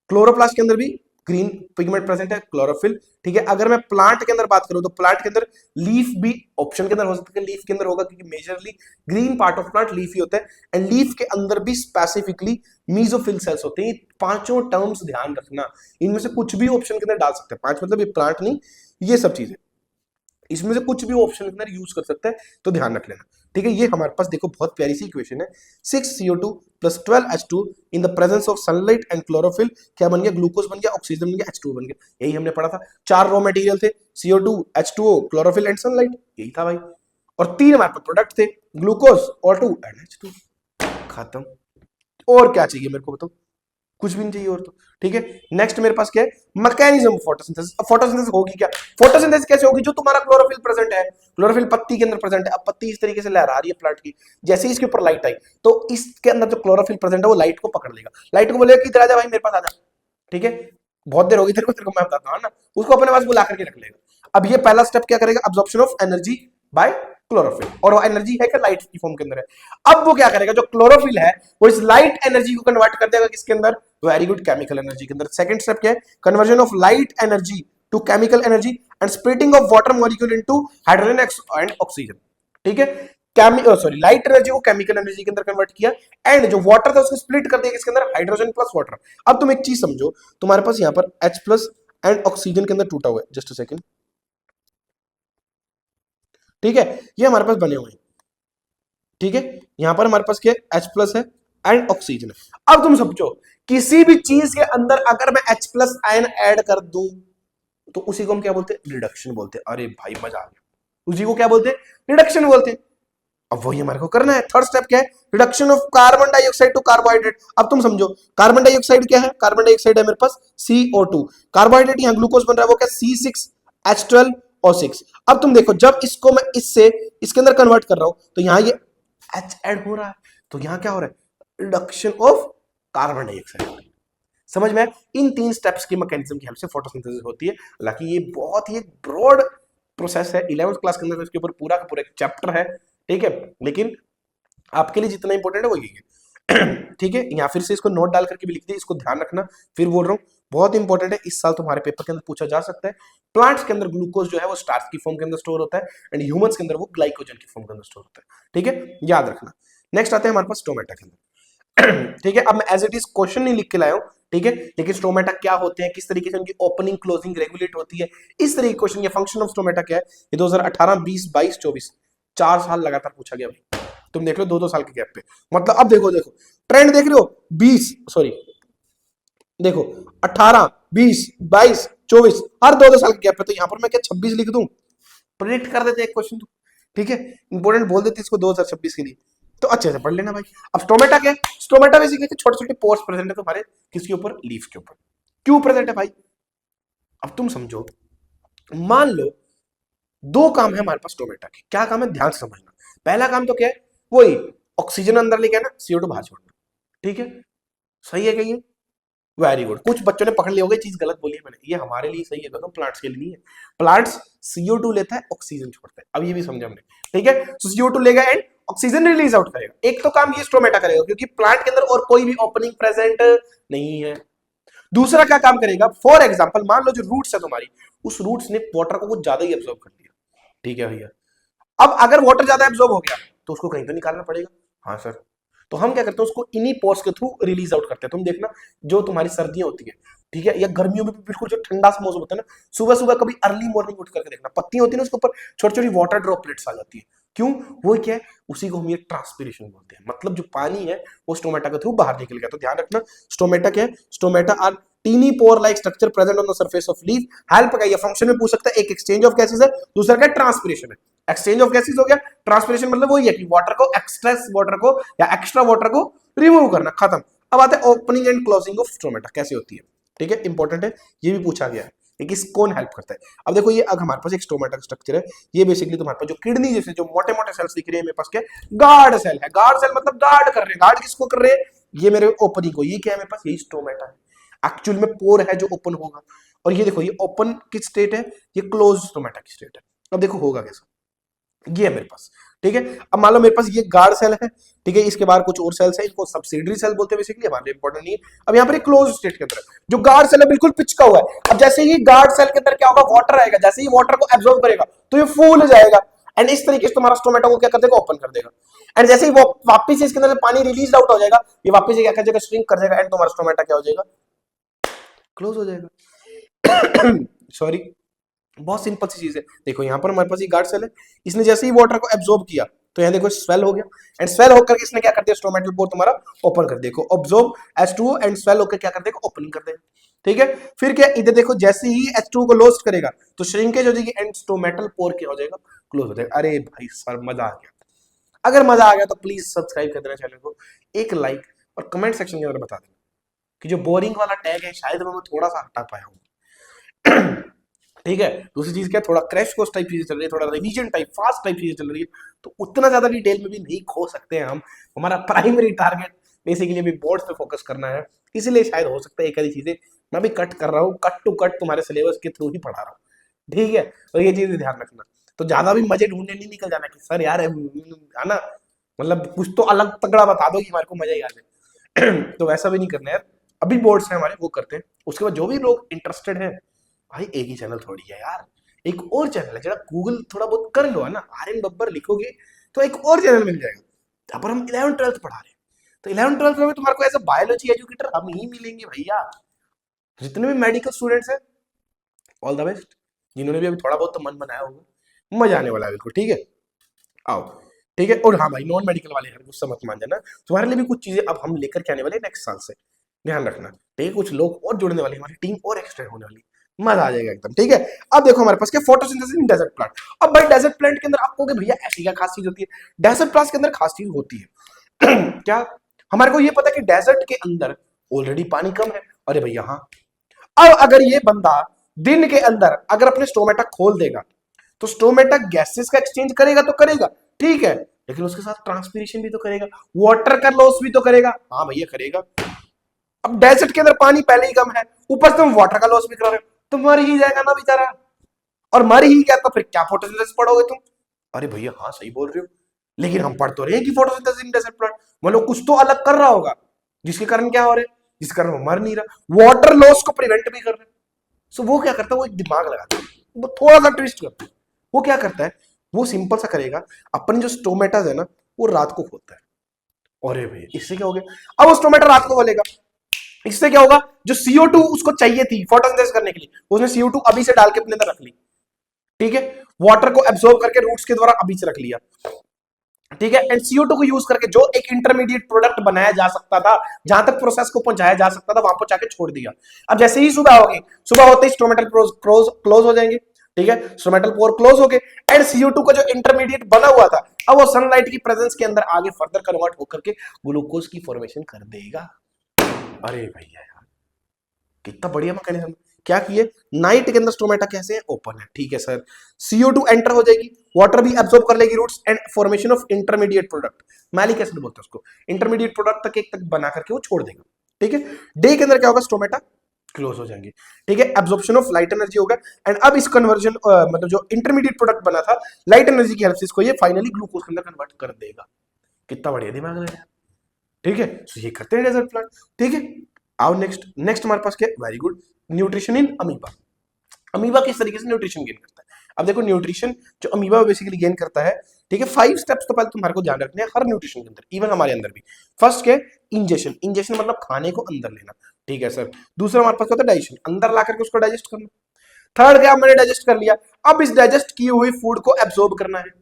क्लोरोप्लास्ट के अंदर भी ग्रीन पिगमेंट प्रेजेंट है, क्लोरोफिल, ठीक है। अगर मैं प्लांट के अंदर बात करूं तो प्लांट के अंदर लीफ भी ऑप्शन के अंदर हो सकता है, लीफ के अंदर होगा, क्योंकि majorly green part of plant leaf ही होता है। एंड लीफ के अंदर भी स्पेसिफिकली मीजोफिल सेल्स होते हैं। पांचों टर्म्स ध्यान रखना, इनमें से कुछ भी ऑप्शन के अंदर डाल सकते हैं। पांच मतलब ये प्लांट नहीं, ये सब चीजें, इसमें से कुछ भी ऑप्शन के अंदर यूज कर सकते हैं, तो ध्यान रख लेना, ठीक है। ये हमारे पास देखो बहुत प्यारी सी इक्वेशन है, 6CO2 + 12H2 in the presence of sunlight and chlorophyll, क्या बन गया? ग्लूकोज बन गया, ऑक्सीजन बन गया, H2 बन गया। यही हमने पढ़ा था। चार रॉ मटेरियल थे, CO2, H2O, chlorophyll and sunlight, यही था भाई। और तीन हमारे पास प्रोडक्ट थे, ग्लूकोज, O2 एंड H2, खत्म। और क्या चाहिए मेरे को बताओ? कुछ भी नहीं चाहिए और, तो ठीक है। नेक्स्ट मेरे पास क्या है? Mechanism photosynthesis. अब फोटोसिंथेसिस होगी क्या? फोटोसिंथेसिस कैसे होगी? जो तुम्हारा क्लोरोफिल प्रेजेंट है, क्लोरोफिल पत्ती के अंदर प्रेजेंट है। अब पत्ती इस तरीके से लहरा रही है प्लांट की, जैसे ही इसके ऊपर लाइट आई तो इसके अंदर जो क्लोरोफिल प्रेजेंट है वो लाइट को पकड़ लेगा, लाइट को बोलेगा कि इधर आ जा भाई, मेरे पास आ जा, ठीक है, बहुत देर होगी तेरे को मैं बताता हूं ना, उसको अपने पास बुला करके रख लेगा। अब ये पहला स्टेप क्या करेगा? Absorption of energy by chlorophyll, और वो एनर्जी है क्या? लाइट की फॉर्म के अंदर है। अब वो क्या करेगा? जो क्लोरोफिल है वो इस लाइट एनर्जी को कन्वर्ट कर देगा किसके अंदर? वेरी गुड, केमिकल एनर्जी के अंदर। सेकंड स्टेप क्या है? Conversion of light energy to chemical energy and splitting of water molecule into hydrogen and oxygen, ठीक है। लाइट एनर्जी को केमिकल एनर्जी के अंदर कन्वर्ट किया, एंड जो वाटर था उसको स्प्लिट कर दिया किसके अंदर? Hydrogen plus water. अब तुम एक चीज समझो, तुम्हारे पास यहां पर H+ एंड ऑक्सीजन के अंदर टूटा हुआ है, जस्ट अ सेकंड, ठीक है, ये हमारे पास बने हुए हैं, ठीक है। यहां पर हमारे पास क्या है? H+ है एंड ऑक्सीजन है। अब तुम समझो, किसी भी चीज के अंदर अगर मैं H+ आयन ऐड कर दूं तो उसी को हम क्या बोलते हैं? रिडक्शन बोलते हैं। अरे भाई मजा आ गया, उसी को क्या बोलते हैं? रिडक्शन बोलते हैं। अब वही हमारे को करना है। थर्ड स्टेप क्या है? Reduction of carbon dioxide to carbohydrate. अब तुम समझो, कार्बन डाइऑक्साइड क्या है? कार्बन डाइऑक्साइड है मेरे पास CO2, कार्बोहाइड्रेट यहां ग्लूकोज बन रहा है, वो क्या? C6H12O6। अब तुम देखो, जब इसको मैं इससे इसके अंदर कन्वर्ट कर रहा हूं तो यहां ये H ऐड हो रहा है, तो यहां क्या हो रहा है? Reduction of carbon dioxide. समझ में? इन तीन स्टेप्स की मैकेनिज्म की हेल्प से फोटोसिंथेसिस होती है। हालांकि ये बहुत ही ब्रॉड प्रोसेस है 11th क्लास के अंदर, तो इसके ऊपर पूरा का पूरा एक चैप्टर है, ठीक है। लेकिन आपके लिए जितना इंपॉर्टेंट है वो यही है ठीक है। यहाँ फिर से इसको नोट डाल करके भी लिख दिए, इसको ध्यान रखना, फिर बोल रहा हूँ बहुत इंपॉर्टेंट है, इस साल तुम्हारे पेपर के अंदर पूछा जा सकता है। प्लांट्स के अंदर ग्लूकोज जो है वो स्टार्च की फॉर्म के अंदर स्टोर होता है, एंड ह्यूमंस के अंदर वो ग्लाइकोजन की फॉर्म के अंदर स्टोर होता है, ठीक है, याद रखना। नेक्स्ट आते हैं हमारे पास स्टोमेटा के अंदर ठीक है। अब मैं एज इट इज क्वेश्चन नहीं लिख के लाया हूं, ठीक है, लेकिन स्टोमेटा क्या होते हैं, किस तरीके से उनकी ओपनिंग क्लोजिंग रेगुलेट होती है, इस तरीके के क्वेश्चन, ये फंक्शन ऑफ स्टोमेटा क्या है, ये 2018 20 22 24 4 साल लगातार पूछा गया भाई। तुम देख लो 2-2 साल के गैप पे, मतलब अब देखो देखो ट्रेंड देख रहे हो, 20 सॉरी देखो 18 20 22 24 हर 2-2 साल के गैप पे, तो यहां पर मैं क्या 26 लिख दूं, प्रेडिक्ट कर देते एक क्वेश्चन तो, ठीक है, इंपॉर्टेंट बोल देते इसको 2026 के लिए, तो अच्छे से पढ़ लेना भाई। अब स्टोमेटा क्या है, स्टोमेटा बेसिकली छोटे छोटे पोर्स प्रेजेंट है तुम्हारे किसके ऊपर, लीफ के ऊपर। क्यों प्रेजेंट है भाई, अब तुम समझो, मान लो दो काम है हमारे पास स्टोमेटा के, क्या काम है ध्यान से समझना। पहला काम तो क्या है, वही ऑक्सीजन अंदर लेके आना, CO2 बाहर छोड़ना, ठीक है, सही है क्या ये, वेरी गुड। कुछ बच्चों ने पकड़ लिया होगा, चीज गलत बोली है मैंने, ये हमारे लिए सही है, तो प्लांट्स के लिए नहीं है। प्लांट्स CO2 लेता है, ऑक्सीजन छोड़ता है, अब ये भी समझा हमने, ठीक है। तो CO2 लेगा एंड ऑक्सीजन रिलीज आउट करेगा, एक तो काम ये स्टोमेटा करेगा क्योंकि प्लांट के अंदर और कोई भी ओपनिंग प्रेजेंट नहीं है। दूसरा क्या काम करेगा, फॉर एग्जाम्पल मान लो जो रूट्स है तुम्हारी, उस रूट्स ने वाटर को कुछ ज्यादा ही एब्जॉर्ब कर लिया, ठीक है भैया। अब अगर वाटर ज्यादा एब्जॉर्ब हो गया तो उसको कहीं तो निकालना पड़ेगा, हाँ सर, तो हम क्या करते हैं उसको इन्हीं पोर्स के थ्रू रिलीज आउट करते हैं। तुम देखना जो तुम्हारी सर्दियां होती है, ठीक है, या गर्मियों में भी बिल्कुल जो ठंडा सा मौसम होता है ना, सुबह सुबह कभी अर्ली मॉर्निंग उठ करके देखना, पत्तियां होती है ना उसके ऊपर छोटी छोटी वाटर ड्रॉपलेट्स आ जाती है, क्यों, वो क्या है, उसी को हम ये ट्रांसपिरेशन बोलते हैं, मतलब जो पानी है वो स्टोमेटा के थ्रू बाहर निकल गया। तो ध्यान रखना स्टोमेटा क्या है, stomata are tiny pore like structure present on the surface of leaf, help का ये फंक्शन में पूछ सकता है, एक एक्सचेंज ऑफ गैसेस है, दूसरा क्या ट्रांसपिरेशन है। एक्सचेंज ऑफ गैसेस हो गया, ट्रांसपिरेशन मतलब वही है कि वाटर को एक्सट्रेस वाटर को या एक्स्ट्रा वाटर को रिमूव करना, खत्म। अब आते हैं opening and closing of stomata कैसे होती है, ठीक है, इंपॉर्टेंट है, ये भी पूछा गया है कि किस कौन हेल्प करता है। अब देखो ये अगर हमारे पास एक स्टोमेटा का स्ट्रक्चर है, ये बेसिकली तुम्हारे पास जो किडनी जैसे जो मोटे मोटे सेल्स दिख रहे हैं मेरे पास क्या गार्ड सेल है, गार्ड सेल मतलब गार्ड कर रहे हैं, गार्ड किसको कर रहे हैं, ये मेरे ओपनिंग को, ये क्या है मेरे पास, यही स्टोमेटा है, एक्चुअल में पोर है जो ओपन होगा। और ये देखो ये ओपन किस स्टेट है, ये क्लोज स्टोमेटा की स्टेट है। अब देखो होगा कैसा, ये है मेरे पास, ठीक है। अब मान लो मेरे पास ये गार्ड सेल है, ठीक है, इसके बाहर कुछ और सेल्स है, इनको सब्सिडरी सेल बोलते हैं, बेसिकली हमारे लिए इंपॉर्टेंट नहीं है। अब यहाँ पर एक क्लोज स्टेट के अंदर जो गार्ड सेल है बिल्कुल पिचका हुआ है, अब जैसे ही गार्ड सेल के अंदर क्या होगा, वाटर आएगा, जैसे ही वाटर को एब्जॉर्ब करेगा तो ये फूल जाएगा, एंड इस तरीके से तुम्हारा स्टोमेटा को क्या कर देगा, ओपन कर देगा, एंड जैसे ही वो वापस इसके अंदर पानी रिलीज आउट हो जाएगा, ये वापस क्या कर जाएगा, श्रिंक कर जाएगा, एंड तुम्हारा स्टोमेटा क्या हो जाएगा, क्लोज हो जाएगा सॉरी, बहुत सिंपल सी चीज है। देखो यहाँ पर हमारे पास ये गार्ड सेल है, इसने जैसे ही वाटर को एब्जॉर्ब किया तो यहाँ देखो स्वेल हो गया, एंड स्वेल होकर के इसने क्या कर दिया, स्टोमेटल पोर तुम्हारा ओपन कर, देखो ऑब्जॉर्ब H2O एंड स्वेल होकर क्या कर देगा, ओपनिंग कर देगा, ठीक है। फिर क्या इधर देखो जैसे ही H2O को लॉस्ट करेगा तो श्रिंकेज हो जाएगी, एंड स्टोमेटल पोर क्या हो जाएगा, क्लोज हो जाएगा। अरे भाई सर मजा आ गया, अगर मजा आ गया तो प्लीज सब्सक्राइब कर देना चैनल को, एक लाइक और कमेंट सेक्शन के अंदर बता देना कि जो बोरिंग वाला टैग है शायद मैं थोड़ा सा हटा पाया हूँ ठीक है। दूसरी चीज क्या, थोड़ा क्रैश कोर्स टाइप चीजें चल रही है, थोड़ा रिवीजन टाइप फास्ट टाइप चीजें चल रही है, तो उतना ज्यादा डिटेल में भी नहीं खो सकते हैं हम, हमारा प्राइमरी टारगेट बेसिकली अभी बोर्ड्स पे फोकस करना है, इसलिए शायद हो सकता है एक आधी चीजें मैं भी कट कर रहा हूँ, कट टू कट तुम्हारे सिलेबस के थ्रू ही पढ़ा रहा हूँ, ठीक है। तो ये चीज ध्यान रखना, तो ज्यादा भी मजे ढूंढने नहीं निकल जाना कि सर यार आना मतलब कुछ तो अलग तगड़ा बता दो कि हमारे को मजा ही आ जाए तो वैसा भी नहीं करना यार, अभी बोर्ड्स है हमारे वो करते हैं, उसके बाद जो भी लोग इंटरेस्टेड है भाई, एक ही चैनल थोड़ी है यार, एक और चैनल है, जरा गूगल थोड़ा बहुत कर लो है ना, आर्यन बब्बर लिखोगे तो एक और चैनल मिल जाएगा, जहां पर हम 11th 12th पढ़ा रहे हैं, तो 11th 12th में तुम्हारे को एज अ बायोलॉजी एजुकेटर हम ही मिलेंगे भैया, जितने भी मेडिकल स्टूडेंट्स हैं ऑल द बेस्ट, जिन्होंने भी अभी थोड़ा बहुत तो मन बनाया होगा, मजा आने वाला है बिल्कुल, ठीक है, आओ, ठीक है। और हाँ भाई नॉन मेडिकल वाले हैं गुस्सा मत मान जाना, तुम्हारे लिए भी कुछ चीजें अब हम लेकर के आने वाले नेक्स्ट साल से, ध्यान रखना, ठीक है, कुछ लोग और जुड़ने वाले, हमारी टीम और एक्सटेंड होने वाली, मजा आ जाएगा एकदम, ठीक है। अब देखो हमारे पास क्या फोटोसिंथेसिस इन डेजर्ट प्लांट, अब भाई डेजर्ट प्लांट के अंदर आपको भैया ऐसी क्या खास चीज होती है, डेजर्ट प्लांट के अंदर खास चीज होती है क्या, हमारे को ये पता है कि डेजर्ट के अंदर ऑलरेडी पानी कम है, अरे भैया हाँ, अब अगर ये बंदा दिन के अंदर अगर अपने स्टोमेटा खोल देगा तो स्टोमेटा गैसेस का एक्सचेंज करेगा तो करेगा, ठीक है, लेकिन उसके साथ ट्रांसपीरेशन भी तो करेगा, वाटर का लॉस भी तो करेगा, हाँ भैया करेगा। अब डेजर्ट के अंदर पानी पहले ही कम है, ऊपर से तुम वाटर का लॉस भी करा रहे हो तो मर ही जाएगा ना बेचारा, और मर ही गया तो फिर क्या फोटोसिंथेसिस पढ़ोगे तुम? अरे भैया हाँ सही बोल रहे हो, लेकिन हम पढ़ तो रहे हैं कि फोटोसिंथेसिस इन डेजर्ट प्लांट, मतलब कुछ तो अलग कर रहा होगा जिसके कारण क्या हो रहा है, जिसके कारण वो मर नहीं रहा, वाटर लॉस को प्रिवेंट भी कर रहा है। सो वो क्या करता है, वो एक दिमाग लगाता है, वो थोड़ा सा ट्विस्ट करता है। वो क्या करता है, वो सिंपल सा करेगा, अपने जो स्टोमेटास है ना वो रात को खोलता है। अरे भाई इससे क्या हो गया, अब वो स्टोमेटा रात को खोलेगा, इससे क्या होगा, जो CO2 उसको चाहिए थी फोटोसिंथेसिस करने के लिए, उसने CO2 अभी से डाल के अपने अंदर रख ली, ठीक है, वाटर को एब्सॉर्ब करके रूट्स के द्वारा अभी से रख लिया, ठीक है, एंड CO2 को यूज करके जो एक इंटरमीडिएट प्रोडक्ट बनाया जा सकता था, जहां तक प्रोसेस को पहुंचाया जा सकता था, वहां पर जाके छोड़ दिया। अब जैसे ही सुबह होगी, सुबह होते ही स्टोमेटल क्लोज हो जाएंगे, ठीक है, स्टोमेटल पोर क्लोज हो गए, एंड CO2 का जो इंटरमीडिएट बना हुआ था, अब वो सनलाइट की प्रेजेंस के अंदर आगे फर्दर कन्वर्ट होकर के ग्लूकोज की फॉर्मेशन कर देगा। अरे भैया यार कितना बढ़िया मैकेनिज्म, क्या किए, नाइट के अंदर स्टोमेटा कैसे है, ओपन है, ठीक है सर, CO2 एंटर हो जाएगी, वाटर भी एब्सॉर्ब कर लेगी roots, and formation of intermediate product, malic acid बोलते हैं उसको, इंटरमीडिएट प्रोडक्ट तक एक तक बना करके वो छोड़ देगा, ठीक है। डे के अंदर क्या होगा, स्टोमेटा क्लोज हो जाएंगे, ठीक है, एब्जॉर्प्शन ऑफ लाइट एनर्जी होगा, एंड अब इस कन्वर्जन मतलब जो इंटरमीडिएट प्रोडक्ट बना था लाइट एनर्जी की हेल्प से इसको ये फाइनली ग्लूकोज के अंदर कन्वर्ट कर देगा। कितना बढ़िया दिमाग है यार, ठीक है, तो ये करते हैं डेजर्ट प्लांट, ठीक है। आओ नेक्स्ट, नेक्स्ट हमारे पास क्या है, very good, nutrition in amoeba. Amoeba किस तरीके से न्यूट्रिशन गेन करता है, अब देखो न्यूट्रिशन जो अमीबा बेसिकली गेन करता है, ठीक है, 5 स्टेप्स तो पहले तुम्हारे को ध्यान रखने हैं हर न्यूट्रिशन के अंदर, इवन हमारे अंदर भी। फर्स्ट क्या है, इंजेशन, इंजेशन मतलब खाने को अंदर लेना, ठीक है सर। दूसरा हमारे पास क्या होता है, डाइजेशन, अंदर ला करके उसको डाइजेस्ट करना। थर्ड क्या, मैंने डाइजेस्ट कर लिया, अब इस डाइजेस्ट की हुई फूड को एब्सॉर्ब करना है,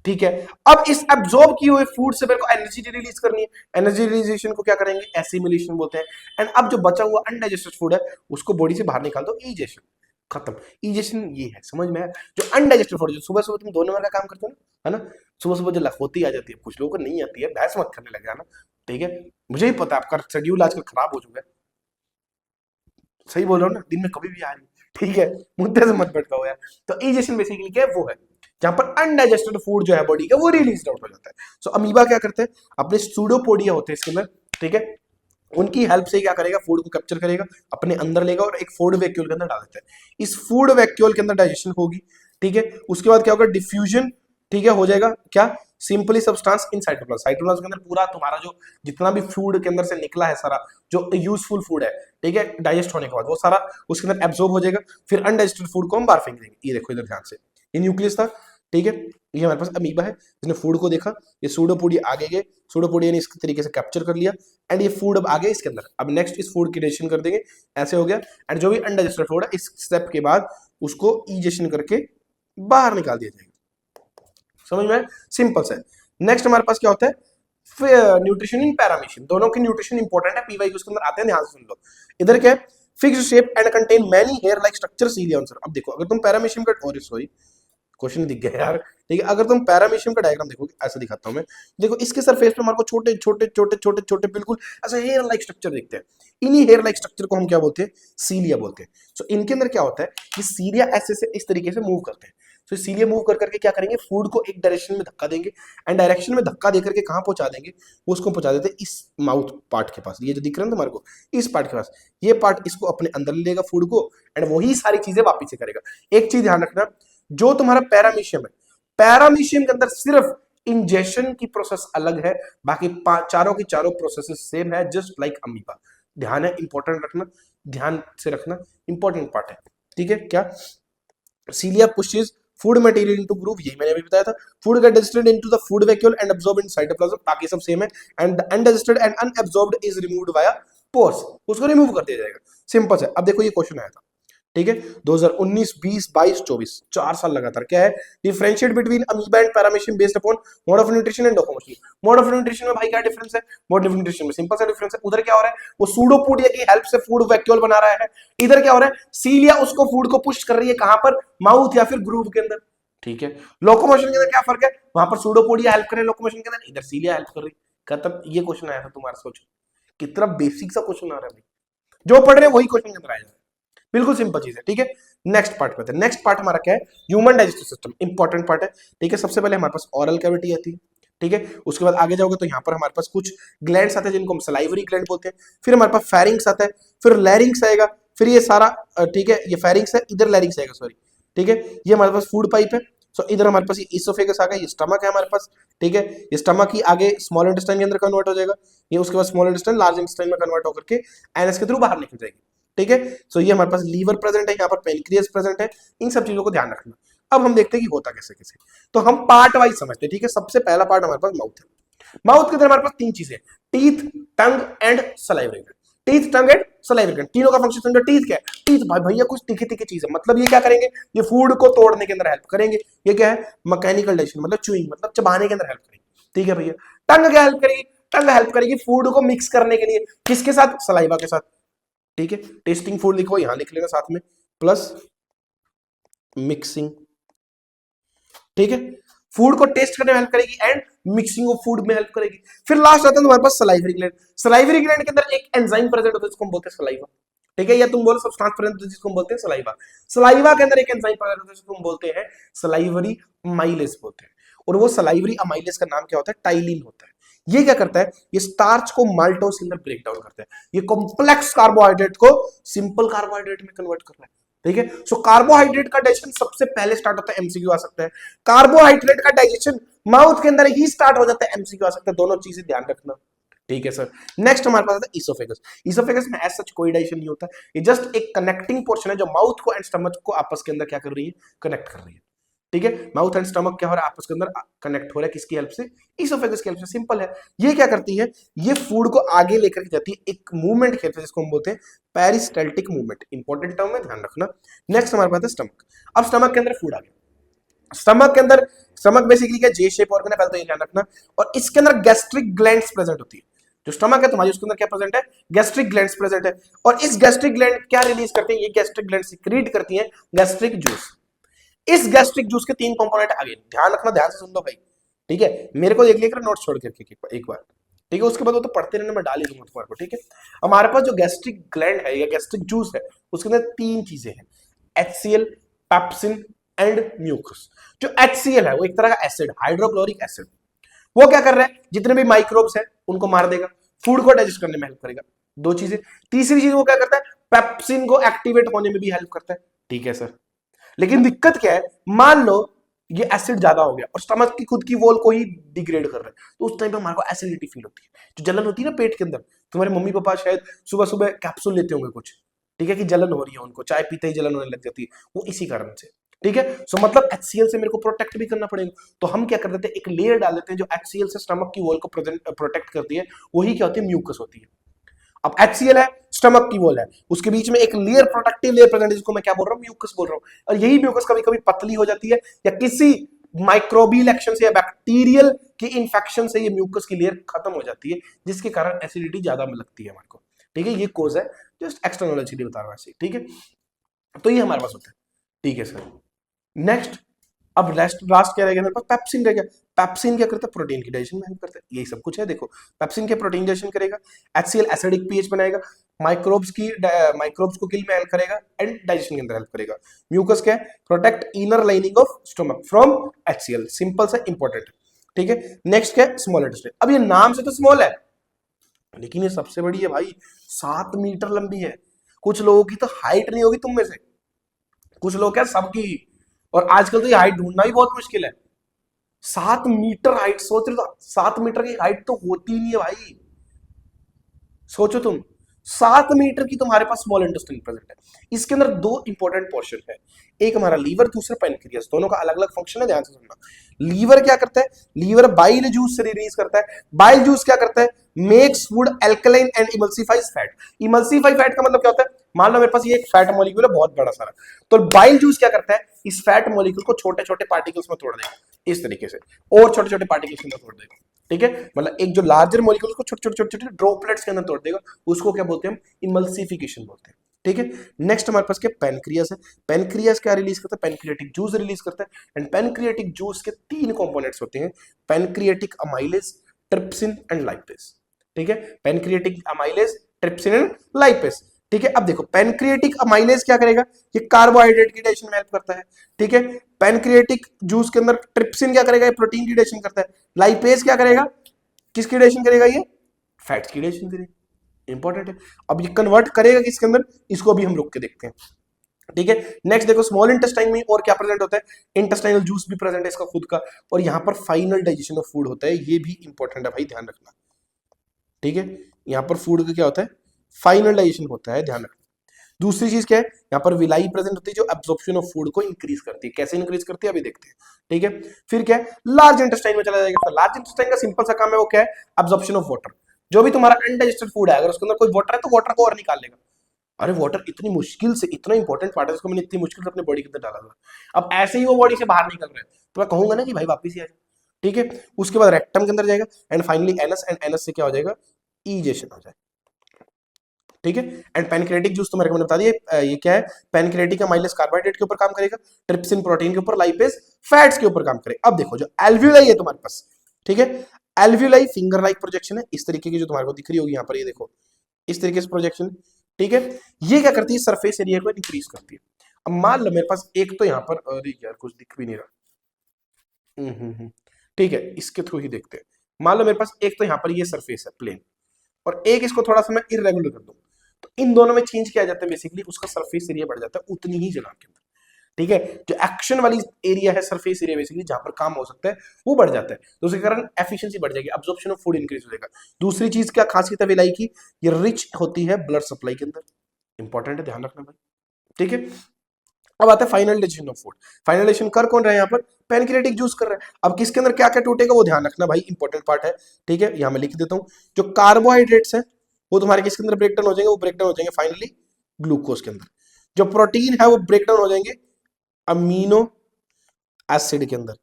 ठीक है। अब इस एब्सॉर्ब किए हुए फूड से मेरे को एनर्जी रिलीज करनी है, एनर्जी रिलीजेशन को क्या करेंगे, एसिमिलेशन बोलते हैं, एंड अब जो बचा हुआ अनडाइजेस्टेड फूड है उसको बॉडी से बाहर निकाल दो, इजेशन, खत्म। इजेशन ये है, समझ में आया, जो अनडाइजेस्टेड फूड, जो सुबह सुबह तुम 2 नंबर का काम करते हो ना, है ना, सुबह सुबह जो लखोती आ जाती है, कुछ लोगों को नहीं आती है, बहस मत करने लग जाना, ठीक है, मुझे ही पता है आपका शेड्यूल आजकल खराब हो चुका है, सही बोल रहा हूँ ना, दिन में कभी भी आ रही, ठीक है, मुद्दे से मत भटकाओ यार। तो इजेशन बेसिकली क्या है, वो है जहां पर अनडाइजेस्टेड फूड जो है बॉडी का वो रिलीज आउट हो जाता है। सो अमीबा क्या करते हैं, अपने सूडोपोडिया होते हैं इसके अंदर, ठीक है, उनकी हेल्प से क्या करेगा, फूड को कैप्चर करेगा, अपने अंदर लेगा और एक फूड वैक्यूल के अंदर डाल देता है। इस फूड वैक्यूल के अंदर डाइजेशन होगी, ठीक है, उसके बाद क्या होगा, डिफ्यूजन, ठीक है, हो जाएगा क्या, simply substance in cytoplasm, cytoplasm के अंदर पूरा तुम्हारा जो जितना भी फूड के अंदर से निकला है सारा, जो यूजफुल फूड है, ठीक है, डाइजेस्ट होने के बाद वो सारा उसके अंदर एब्सॉर्ब हो जाएगा, फिर अनडाइजेस्टेड फूड को हम बाहर फेंक देंगे। ये देखो इधर ध्यान से, ये न्यूक्लियस था, ठीक है, ये हमारे पास अमीबा है, इसने फूड को देखा, ये सूडोपोडिया आगे गए, सूडोपोडिया ने इस तरीके से कैप्चर कर लिया, एंड ये फूड अब आ गया इसके अंदर, अब नेक्स्ट इस फूड की डाइजेशन कर देंगे, ऐसे हो गया, एंड जो भी अनडाइजेस्टेड फूड है इस स्टेप के बाद उसको इजेशन करके बाहर निकाल दिया जाएगा। समझ में, सिंपल सा है। नेक्स्ट हमारे पास क्या होता है, न्यूट्रिशन इन पैरामीशियम, दोनों की न्यूट्रिशन इंपॉर्टेंट है, पीवाई उसके अंदर आते हैं, ध्यान से सुन लो। इधर क्या है, fixed shape and contain many hair like structure cilia answer. अब देखो अगर तुम पैरामीशियम का, और सॉरी क्वेश्चन दिख गया यार, ठीक है, अगर तुम पैरामीशियम का डायग्राम देखोगे, ऐसा दिखाता हूं मैं, देखो इसके सरफेस पे हमारे को छोटे छोटे छोटे छोटे छोटे बिल्कुल ऐसे हेयर लाइक स्ट्रक्चर दिखते हैं, इन्हीं हेयर लाइक स्ट्रक्चर को हम क्या बोलते हैं, सीलिया बोलते हैं। सो इनके अंदर क्या होता है कि सीलिया ऐसे से इस तरीके से मूव करते हैं, तो सीलिया मूव कर करके क्या करेंगे, फूड को एक डायरेक्शन में धक्का देंगे, एंड डायरेक्शन में धक्का देकर के कहां पहुंचा देंगे, वो उसको पहुंचा देते हैं इस माउथ पार्ट के पास, ये जो दिख रहा है ना तुम्हारे को, इस पार्ट के पास, ये पार्ट इसको अपने अंदर ले लेगा फूड को, एंड वही सारी चीजें वापिस से करेगा। एक चीज ध्यान रखना, जो तुम्हारा पैरामीशियम है, पैरामीशियम के अंदर सिर्फ इंजेशन की प्रोसेस अलग है, बाकी चारों की चारों प्रोसेसेस सेम है, जस्ट लाइक अमीबा। ध्यान है, इंपॉर्टेंट रखना, ध्यान से रखना, इंपॉर्टेंट पार्ट है, ठीक है। क्या, cilia pushes food material into groove, यही मैंने अभी बताया था, food get digested into the food vacuole and absorb in cytoplasm, बाकी सब सेम है, and undigested and unabsorbed is removed via pores, उसको रिमूव कर दिया जाएगा, सिंपल है। अब देखो ये क्वेश्चन आया था, ठीक है, 2019, 20, 22, 24, 4 साल लगातार, क्या है, differentiate between amoeba and paramecium based upon mode of nutrition and locomotion. Mode of nutrition में भाई क्या डिफरेंस है, मोड ऑफ न्यूट्रिशन में सिंपल सा डिफरेंस है, उधर क्या हो रहा है, वो सूडोपोडिया की हेल्प से फूड वैक्यूल बना रहा है, इधर क्या हो रहा है, सीलिया उसको फूड को पुश कर रही है, कहां पर, माउथ या फिर ग्रूव के अंदर, ठीक है। लोकोमोशन के अंदर क्या फर्क है, वहां पर सूडोपोडिया हेल्प कर रही है लोकोमोशन के अंदर, इधर सीलिया हेल्प कर रही है, खत्म। ये क्वेश्चन आया था तुम्हारा, सोचो कितना बेसिक सा क्वेश्चन आ रहा है भाई, जो पढ़ रहे हैं वही क्वेश्चन के अंदर आया, बिल्कुल सिंपल चीज है, ठीक है। नेक्स्ट पार्ट पे, नेक्स्ट पार्ट हमारा क्या है, human digestive system, important part है, ठीक है। सबसे पहले हमारे पास ओरल कैविटी आती है, ठीक है, उसके बाद आगे जाओगे तो यहाँ पर हमारे पास कुछ ग्लैंड्स आते हैं जिनको हम सलाइवरी ग्लैंड बोलते हैं, फिर हमारे पास फेरिंग्स आता है, फिर लैरिंग्स आएगा, फिर ये सारा, ठीक है, ये फेरिंग्स है, इधर लैरिंग्स आएगा, सॉरी, ठीक है, ये हमारे पास फूड पाइप है। सो इधर हमारे पास इसोफेगस आ गया, ये स्टमक है हमारे पास, ठीक है, ये स्टमक ही आगे स्मॉल इंटेस्टाइन के अंदर कन्वर्ट हो जाएगा, ये उसके बाद स्मॉल इंटेस्टाइन लार्ज इंटेस्टाइन में कन्वर्ट होकर के एनएस के थ्रू बाहर निकल जाएगी, ठीक है। सो ये हमारे पास लीवर प्रेजेंट है, यहाँ पर पेनक्रियास प्रेजेंट है, इन सब चीजों को ध्यान रखना। अब हम देखते हैं कि होता कैसे कैसे, तो हम पार्ट वाइज समझते हैं, ठीक है। सबसे पहला पार्ट हमारे पास माउथ है। माउथ के अंदर हमारे पास तीन चीजें, teeth, tongue and salivary gland. Teeth, tongue and salivary gland, तीनों का फंक्शन समझो। टीथ क्या है? टीथ भाई भैया कुछ तीखी तीखी चीज है, मतलब ये क्या करेंगे, ये फूड को तोड़ने के अंदर हेल्प करेंगे। ये क्या है? मैकेनिकल डाइजेशन, मतलब चूइंग, मतलब चबाने के अंदर हेल्प करेंगे, ठीक है भैया। टंग क्या हेल्प करेगी? टंग हेल्प करेगी फूड को मिक्स करने के लिए, किसके साथ? सलाइवा के साथ, ठीक है। टेस्टिंग फूड लिखो, यहां लिख लेना साथ में, प्लस मिक्सिंग, ठीक है। फूड को टेस्ट करने में हेल्प करेगी एंड मिक्सिंग ऑफ फूड में हेल्प करेगी। फिर लास्ट आता है तुम्हारे पास सलाइवरी ग्लैंड। सलाइवरी ग्लैंड के अंदर एक एंजाइम प्रेजेंट होता है जिसको हम बोलते हैं सलाइवा, ठीक है, या तुम बोलो सब्सटेंस प्रेजेंट होता है जिसको हम बोलते हैं सलाइवा। सलाइवा के अंदर एक एंजाइम प्रेजेंट होता है जिसको हम बोलते हैं सलाइवरी अमाइलेज बोलते हैं, और वो सलाइवरी अमाइलेज का नाम क्या होता है? टाइलिन होता है। ये क्या करता है? ये स्टार्च को माल्टोज के अंदर ब्रेक डाउन करता है, ये कॉम्प्लेक्स कार्बोहाइड्रेट को सिंपल कार्बोहाइड्रेट में कन्वर्ट कर रहा है, ठीक है। सो कार्बोहाइड्रेट का डाइजेशन सबसे पहले स्टार्ट होता है, एमसीक्यू आ सकता है। कार्बोहाइड्रेट का डाइजेशन माउथ के अंदर ही स्टार्ट हो जाता है, एमसीक्यू आ सकता है। दोनों चीजें ध्यान रखना, ठीक है सर। नेक्स्ट हमारे पास आता है इसोफेगस। इसोफेगस में एज सच कोई डाइजेशन नहीं होता, ये जस्ट एक कनेक्टिंग पोर्शन है जो माउथ को एंड स्टमक को आपस के अंदर क्या कर रही है? कनेक्ट कर रही है, ठीक है। माउथ एंड स्टमक क्या हो रहा है? आपस के अंदर कनेक्ट हो रहा है, किसकी हेल्प से? इसोफेगस की हेल्प से। सिंपल है। ये क्या करती है? ये फूड को आगे लेकर के जाती है एक मूवमेंट की हेल्प से, जिसको हम बोलते हैं पेरिस्टाल्टिक मूवमेंट। इंपॉर्टेंट टर्म है, ध्यान रखना। नेक्स्ट हमारे पास है स्टमक। अब स्टमक के अंदर फूड आ गया। स्टमक के अंदर, स्टमक बेसिकली क्या? जे शेप ऑर्गन है, पहले तो ये ध्यान रखना। और इसके अंदर गैस्ट्रिक ग्लैंड्स प्रेजेंट होती है। जो स्टमक है तुम्हारी, उसके अंदर क्या प्रेजेंट है? गैस्ट्रिक ग्लैंड्स प्रेजेंट है। और इस गैस्ट्रिक ग्लैंड क्या रिलीज करती है? ये गैस्ट्रिक ग्लैंड सिक्रीट करती है गैस्ट्रिक जूस। इस गैस्ट्रिक जूस के तीन कंपोनेंट आगे, ध्यान रखना, ध्यान से सुन लो भाई, ठीक है। मेरे को देख लेकर नोट छोड़ करके एक बार, ठीक है, उसके बाद वो तो पढ़ते रहने में डाल ही दूंगा तुम्हारे को, ठीक है। हमारे पास जो गैस्ट्रिक ग्लैंड है या गैस्ट्रिक जूस है, उसके अंदर तीन चीजें हैं, HCl, पेप्सिन एंड म्यूकस। जो HCl है वो एक तरह का एसिड, हाइड्रोक्लोरिक एसिड। वो क्या कर रहा है? जितने भी माइक्रोब्स है उनको मार देगा, फूड को डाइजेस्ट करने में हेल्प करेगा। दो चीजें। तीसरी चीज वो क्या करता है? पेप्सिन को एक्टिवेट होने में भी हेल्प करता है, ठीक है सर। लेकिन दिक्कत क्या है? मान लो ये एसिड ज्यादा हो गया और स्टमक की खुद की वॉल को ही डिग्रेड कर रहा है, तो उस टाइम पे हमारे को एसिडिटी फील होती है, जो जलन होती है ना पेट के अंदर। तुम्हारे मम्मी पापा शायद सुबह सुबह कैप्सूल लेते होंगे कुछ, ठीक है, कि जलन हो रही है उनको, चाय पीते ही जलन होने लग जाती है, वो इसी कारण से, ठीक है। सो मतलब HCl से मेरे को प्रोटेक्ट भी करना पड़ेगा, तो हम क्या कर देते हैं? एक लेयर डाल देते हैं जो HCl से स्टमक की वॉल को प्रोटेक्ट करती है, वही क्या होती है? म्यूकस होती है। अब HCl है, स्टमक की वॉल है, उसके बीच में एक लेयर, प्रोटेक्टिव लेयर प्रेजेंट है, जिसको मैं क्या बोल रहा हूं? म्यूकस बोल रहा हूं। और यही म्यूकस कभी कभी पतली हो जाती है, या किसी माइक्रोबियल एक्शन से या बैक्टीरियल के इन्फेक्शन से ये म्यूकस की लेयर खत्म हो जाती है, जिसके कारण एसिडिटी ज्यादा लगती है हमारे को, ठीक है। ये कोज है, जस्ट एक्स्ट्रा नॉलेज के लिए बता रहा हूं ऐसे, ठीक है। तो ये हमारे पास होता है, ठीक है सर। नेक्स्ट, अब लास्ट क्या रहेगा मेरे पास? पेप्सिन रहेगा। पेप्सिन क्या करता है? प्रोटीन की डाइजेशन में हेल्प करता है, यही सब कुछ है। देखो, पेप्सिन के प्रोटीन डाइजेशन करेगा, HCl एसिडिक पीएच बनाएगा, माइक्रोब्स को किल में हेल्प करेगा एंड डाइजेशन के अंदर हेल्प करेगा। म्यूकस क्या है? Protect inner lining of stomach from HCl। Simple सा, इंपॉर्टेंट, ठीक है। नेक्स्ट क्या है? Small intestine. अब ये नाम से तो स्मॉल है, लेकिन ये सबसे बड़ी है भाई, 7 मीटर लंबी है। कुछ लोगों की तो हाइट नहीं होगी तुम में से, कुछ लोग क्या सबकी, और आजकल तो ये हाइट ढूंढना भी बहुत मुश्किल है। 7 मीटर हाइट, सोच रहे हो? 7 मीटर की हाइट तो होती ही नहीं है भाई, सोचो तुम। 7 मीटर की तुम्हारे पास स्मॉल इंटेस्टाइन प्रेजेंट है। इसके अंदर दो इंपॉर्टेंट पोर्शन है, एक हमारा लीवर, दूसरा पेनक्रियास। दोनों का अलग अलग फंक्शन है, ध्यान से सुनना। लीवर क्या करता है? लीवर बाइल जूस से रिलीज करता है। बाइल जूस क्या करता है? Makes food alkaline and emulsifies fat. Emulsify fat का मतलब क्या होता है? मान लो मेरे पास ये एक फैट मॉलिक्यूल है बहुत बड़ा सारा, तो बाइल जूस क्या करता है? इस फैट मॉलिक्यूल को छोटे छोटे पार्टिकल्स में तोड़ देगा, इस तरीके से, और छोटे छोटे पार्टिकल्स में तोड़ देगा, ठीक है। मतलब एक जो लार्जर मॉलिक्यूल को छोटे छोटे छोटे छोटे ड्रॉपलेट्स के अंदर तोड़ देगा, उसको क्या बोलते हैं? हम इमल्सिफिकेशन बोलते हैं, ठीक है। नेक्स्ट हमारे पास क्या? पेनक्रियास है। पेनक्रियास क्या रिलीज करता है? पेनक्रियाटिक जूस रिलीज करता है। एंड पेनक्रियाटिक जूस के तीन कंपोनेंट्स होते हैं, pancreatic amylase, trypsin and lipase, ठीक है। Pancreatic amylase, trypsin and lipase, ठीक है। अब देखो, पेनक्रियाटिक अमाइलेज क्या करेगा? ये कार्बोहाइड्रेट की डाइजेशन में हेल्प करता है, ठीक है। पेनक्रियाटिक जूस के अंदर ट्रिप्सिन क्या करेगा? ये प्रोटीन की डाइजेशन करता है। लाइपेज क्या करेगा? किसकी डाइजेशन करेगा? ये फैट्स की डाइजेशन करेगा, इंपॉर्टेंट है। अब ये कन्वर्ट करेगा किसके अंदर? इसको अभी हम रुक के देखते हैं। ठीक है। नेक्स्ट देखो स्मॉल इंटेस्टाइन में और क्या प्रेजेंट होता है, इंटेस्टाइनल जूस भी प्रेजेंट है इसका खुद का, और यहाँ पर फाइनल डाइजेशन ऑफ फूड होता है, ये भी इंपॉर्टेंट है भाई, ध्यान रखना। ठीक है, यहाँ पर फूड का क्या होता है, फाइनल डाइजेशन होता है, ध्यान रखना। दूसरी चीज क्या है, यहाँ पर विलाई प्रेजेंट होती है जो एब्जॉर्प्शन ऑफ फूड को इंक्रीज करती है। कैसे इंक्रीज करती है अभी देखते हैं। ठीक है, फिर क्या है, लार्ज इंटेस्टाइन में चला जाएगा। तो लार्ज इंटेस्टाइन का सिंपल सा काम है, वो क्या है, एब्जॉर्प्शन ऑफ वाटर। जो भी तुम्हारा अनडाइजेस्टेड फूड है, अगर उसके अंदर कोई वाटर है तो वाटर को और निकाल लेगा। अरे वाटर इतनी मुश्किल से, इतना इंपॉर्टेंट पार्ट है, इसको मैंने इतनी मुश्किल से अपने बॉडी के अंदर डाला था, अब ऐसे ही वो बॉडी से बाहर निकल रहा है, तो मैं कहूंगा ना कि भाई वापिस ही आ जाए। ठीक है, उसके बाद रेक्टम के अंदर जाएगा, and finally anus, and anus से क्या हो जाएगा, ईजेशन हो जाएगा। ठीक है, एंड पैनक्रेटिक जूस तुम्हारे को मैंने बता दिया, ये क्या है, पैनक्रेटिक माइलेज कार्बोहाइड्रेट के ऊपर काम करेगा, ट्रिप्सिन प्रोटीन के ऊपर, लाइपेज फैट्स के ऊपर काम करेगा। अब देखो जो एल्वियोलाई है तुम्हारे पास, ठीक है, एल्वियोलाई फिंगर लाइक प्रोजेक्शन है, इस तरीके की जो तुम्हारे को दिख रही होगी यहाँ पर, ये देखो इस तरीके से प्रोजेक्शन। ठीक है, ये क्या करती है, सरफेस एरिया को इंक्रीज करती है। अब मान लो मेरे पास एक तो यहाँ पर, अरे यार कुछ दिख भी नहीं रहा, ठीक है, इसके थ्रू ही देखते हैं। मान लो मेरे पास एक तो यहाँ पर ये सरफेस है प्लेन, और एक इसको थोड़ा सा मैं इरेगुलर कर दूं, तो इन दोनों में चेंज किया जाता है, बेसिकली उसका सरफेस एरिया बढ़ जाता है उतनी ही जगह के अंदर। ठीक है, जो एक्शन वाली एरिया है, सरफेस एरिया बेसिकली जहां पर काम हो सकता है, वो बढ़ जाता है, तो उसके कारण एफिशिएंसी बढ़ जाएगी, अब्जॉर्प्शन ऑफ फूड इंक्रीज हो जाएगा। दूसरी चीज क्या खासियत है विलाई की, ये रिच होती है ब्लड सप्लाई के अंदर, इंपॉर्टेंट है, ध्यान रखना भाई। ठीक है, अब आता है final digestion of food. Final digestion कर कौन रहा है यहाँ पर, पैनक्रेटिक जूस कर रहा है। अब किसके अंदर क्या क्या टूटेगा वो ध्यान रखना भाई, इंपॉर्टेंट पार्ट है। ठीक है, यहाँ मैं लिख देता हूँ, जो कार्बोहाइड्रेट्स है वो तुम्हारे किसके अंदर ब्रेक डाउन हो जाएंगे, वो ब्रेक डाउन हो जाएंगे फाइनली ग्लूकोज के अंदर। जो प्रोटीन है वो ब्रेक डाउन हो जाएंगे अमीनो एसिड के अंदर।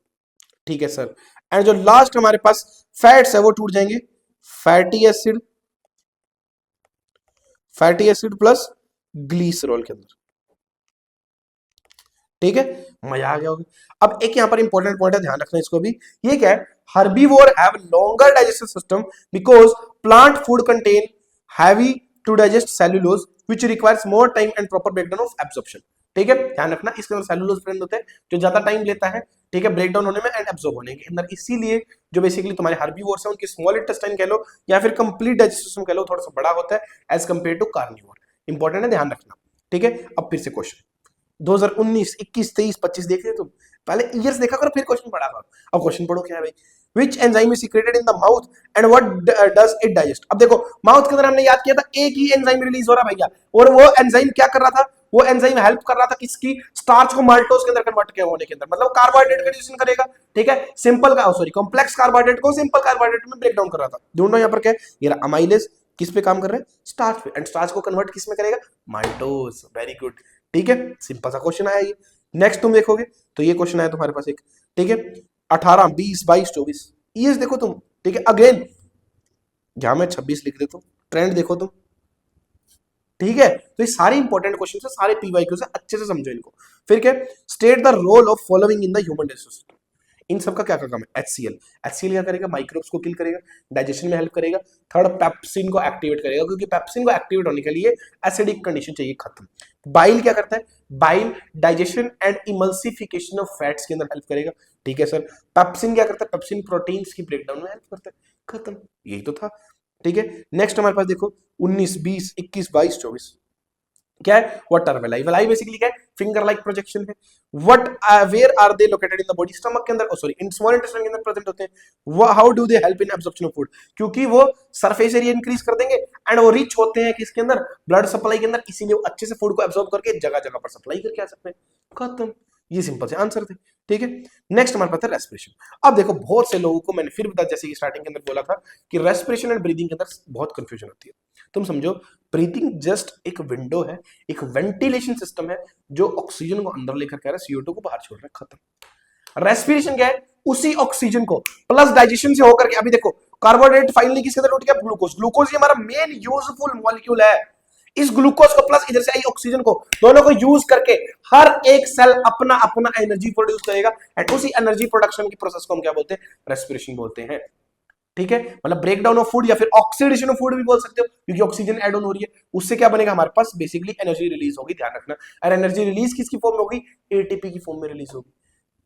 ठीक है सर, एंड जो लास्ट हमारे पास फैट्स है वो टूट जाएंगे fatty acid, fatty acid plus glycerol के अंदर। ठीक है, मजा आ गया होगा। अब एक यहाँ पर इंपॉर्टेंट पॉइंट है, ध्यान रखना इसको भी, ये क्या है, herbivore have longer digestive system because plant food contain heavy to digest cellulose which requires more time and proper breakdown of absorption. ठीक है, ध्यान रखना, इसके अंदर सेल्यूलोज प्रेजेंट होते हैं जो ज्यादा टाइम लेता है, ठीक है, ब्रेकडाउन होने में एंड एब्जॉर्ब होने के अंदर। इसीलिए जो बेसिकली तुम्हारे हर्बीवोर्स हैं उनकी स्मॉल इंटेस्टाइन कह लो या फिर कंप्लीट डाइजेस्टिव सिस्टम कह लो, थोड़ा सा बड़ा होता है as compare to carnivore. Important है, ध्यान रखना। ठीक है, अब फिर से क्वेश्चन 2019, 21, 23, 25 देख रहे तुम, पहले ईयर्स देखा करो फिर क्वेश्चन पढ़ा करो। अब क्वेश्चन पढ़ो क्या है भाई, which enzyme is secreted in the mouth and what does it digest. अब देखो माउथ के अंदर हमने याद किया था एक ही एंजाइम रिलीज हो रहा भैया, और वो एंजाइम क्या कर रहा था, वो एंजाइम हेल्प कर रहा था किसकी, स्टार्च को माल्टोज के अंदर कन्वर्ट किया होने के अंदर, मतलब कार्बोहाइड्रेट का डिस्यूशन करेगा। ठीक है, सिंपल का सॉरी कॉम्प्लेक्स कार्बोहाइड्रेट को सिंपल कार्बोहाइड्रेट में ब्रेक डाउन कर रहा था। दोनों यहाँ पर क्या है, ये अमाइलेज किस पे काम कर रहे हैं, स्टार्च पे, एंड स्टार्च को कन्वर्ट किस में करेगा, माल्टोज। Very good. ठीक है, सिंपल सा क्वेश्चन आया ये। नेक्स्ट तुम देखोगे तो ये क्वेश्चन आया तुम्हारे पास एक, ठीक है, 18, 20, 22, 24 ये देखो तुम। ठीक है, अगेन जहां मैं 26 लिख देता हूं, ट्रेंड देखो तुम। ठीक है, तो ये सारे इंपॉर्टेंट क्वेश्चन है, सारे पीवाईक्यू से, अच्छे से समझो इनको। फिर क्या, state the role of following in the human digestive system. इन सब का क्या काम है, HCl। HCl क्या करेगा, माइक्रोब्स को किल करेगा, डाइजेशन में हेल्प करेगा। थर्ड, पेप्सिन को एक्टिवेट करेगा, क्योंकि पेप्सिन को एक्टिवेट होने के लिए एसिडिक कंडीशन चाहिए खत्म। बाइल क्या करता है, bile digestion and emulsification of fats के अंदर हेल्प करेगा। ठीक है सर, पेप्सिन क्या करता है, पेप्सिन प्रोटीन्स की ब्रेकडाउन में हेल्प करता है, खत्म, यही तो था। ठीक है, नेक्स्ट हमारे पास देखो 19, 20, 21, 22, 24 क्या है, what are villi. Villi basically क्या है, फिंगर लाइक प्रोजेक्शन है। What where are they located in the body, stomach के अंदर, सॉरी इन स्मॉल इंटेस्टाइन के अंदर प्रेजेंट होते हैं। How do they help in absorption of food, क्योंकि वो सरफेस एरिया इंक्रीज कर देंगे एंड वो रिच होते हैं किसके अंदर, ब्लड सप्लाई के अंदर, इसीलिए वो अच्छे से फूड को एब्जॉर्ब करके जगह जगह पर सप्लाई करके आ सकते हैं, खत्म। ये सिंपल से आंसर थे। ठीक है, नेक्स्ट हमारे पास है रेस्पिरेशन। अब देखो बहुत से लोगों को मैंने फिर बता, जैसे कि स्टार्टिंग के अंदर बोला था कि रेस्पिरेशन एंड ब्रीदिंग के अंदर बहुत कंफ्यूजन होती है। तुम समझो ब्रीथिंग जस्ट एक विंडो है, एक वेंटिलेशन सिस्टम है जो ऑक्सीजन को अंदर लेकर कह रहा है, CO2 को बाहर छोड़ रहा है, खत्म। रेस्पिरेशन क्या है, उसी ऑक्सीजन को प्लस डाइजेशन से होकर के, अभी देखो कार्बोहाइड्रेट फाइनली किसके अंदर उठ गया, ग्लूकोज। ग्लूकोज ये हमारा मेन यूजफुल मॉलिक्यूल है। इस ग्लूकोज को प्लस इधर से आई ऑक्सीजन को, दोनों को यूज करके हर एक सेल अपना अपना एनर्जी प्रोड्यूस करेगा, एंड उसी एनर्जी प्रोडक्शन की प्रोसेस को हम क्या बोलते हैं, रेस्पिरेशन बोलते हैं। ठीक है, मतलब ब्रेक डाउन ऑफ फूड या फिर ऑक्सीडेशन ऑफ फूड भी बोल सकते हो, क्योंकि ऑक्सीजन ऐड ऑन हो रही है, उससे क्या बनेगा हमारे पास, बेसिकली एनर्जी रिलीज होगी, ध्यान रखना। और एनर्जी रिलीज किसकी फॉर्म में होगी, ATP की फॉर्म में रिलीज होगी।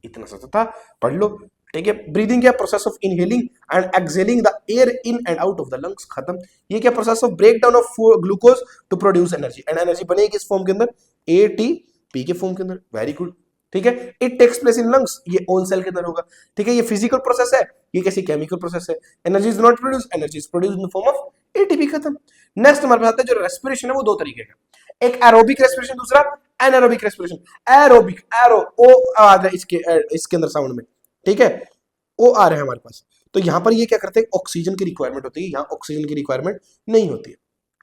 इतना सा था, पढ़ लो। ठीक है, ब्रीदिंग क्या, process of inhaling and exhaling the air in and out of the lungs, खत्म। ये क्या, process of break down of glucose to produce energy, and energy बनेगी किस फॉर्म के अंदर, ATP पी के फॉर्म के अंदर, वेरी गुड। ठीक है, it takes place in lungs, ये ओन सेल के अंदर होगा। ठीक है, ये फिजिकल प्रोसेस है, ये कैसी केमिकल प्रोसेस है। Energy is not produce, energy is produce in the form of ATP. खत्म। नेक्स्ट हमारे पास आता है जो रेस्पिरेशन है वो दो तरीके का, एक एरोबिक रेस्पिरेशन, दूसरा एनारोबिक रेस्पिरेशन। एरोबिक, एरो ओ आ रहा है इसके अंदर साउंड में, ठीक है, ओ आ रहा है हमारे पास। तो यहां पर ये क्या करते हैं, ऑक्सीजन की रिक्वायरमेंट होती है, यहां ऑक्सीजन की रिक्वायरमेंट नहीं होती है।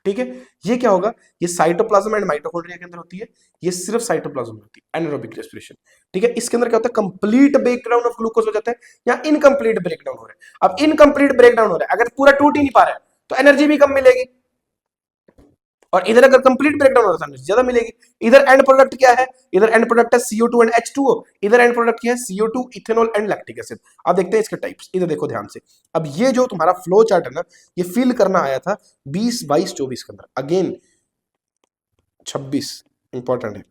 ठीक है, ये क्या होगा, ये साइटोप्लाज्म एंड माइटोकॉन्ड्रिया के अंदर होती है, ये सिर्फ साइटोप्लाज्म में होती है, एनारोबिक रेस्पिरेशन। ठीक है, इसके अंदर क्या होता है, कंप्लीट ब्रेकडाउन ऑफ ग्लूकोज हो जाता है, या इनकम्प्लीट ब्रेकडाउन हो रहा है। अब इनकम्प्लीट ब्रेकडाउन हो रहा है, अगर पूरा टूट ही नहीं पा रहा है तो एनर्जी भी कम मिलेगी, और इधर अगर कंप्लीट ब्रेकडाउन हो रहा है ज्यादा मिलेगी। इधर एंड प्रोडक्ट क्या है, इधर एंड प्रोडक्ट है CO2 एंड H2O, इधर एंड प्रोडक्ट क्या है, CO2 ethanol and lactic acid. अब देखते हैं इसके टाइप्स, इधर देखो ध्यान से। अब ये जो तुम्हारा फ्लो चार्ट है ना, ये फिल करना आया था 20, 22, 24 के अंदर, अगेन 26 इंपॉर्टेंट है।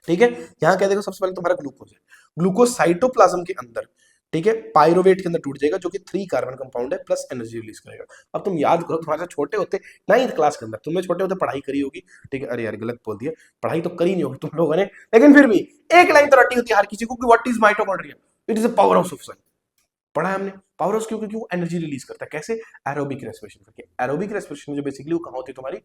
ठीक है, यहां क्या देखो, सबसे पहले तुम्हारा ग्लूकोज है, ग्लूकोज साइटोप्लाज्म के अंदर, ठीक है, पायरोवेट के अंदर टूट जाएगा, जो कि 3 कार्बन कंपाउंड है, प्लस एनर्जी रिलीज करेगा। अब तुम याद करो, तुम्हारे से छोटे होते 9th क्लास के अंदर, तुमने छोटे होते पढ़ाई करी होगी। ठीक है, अरे यार गलत बोल दिया, पढ़ाई तो करी नहीं होगी तुम लोगों ने, लेकिन फिर भी एक लाइन तो रटी होती है हर किसी को कि what is mitochondria, it is a power house of cell. पढ़ा है हमने, पावर हाउस क्यों, क्योंकि वो एनर्जी रिलीज करता है, कैसे, एरोबिक रेस्पिरेशन करके। एरोबिक रेस्पिरेशन जो बेसिकली वो कहां होती है तुम्हारी,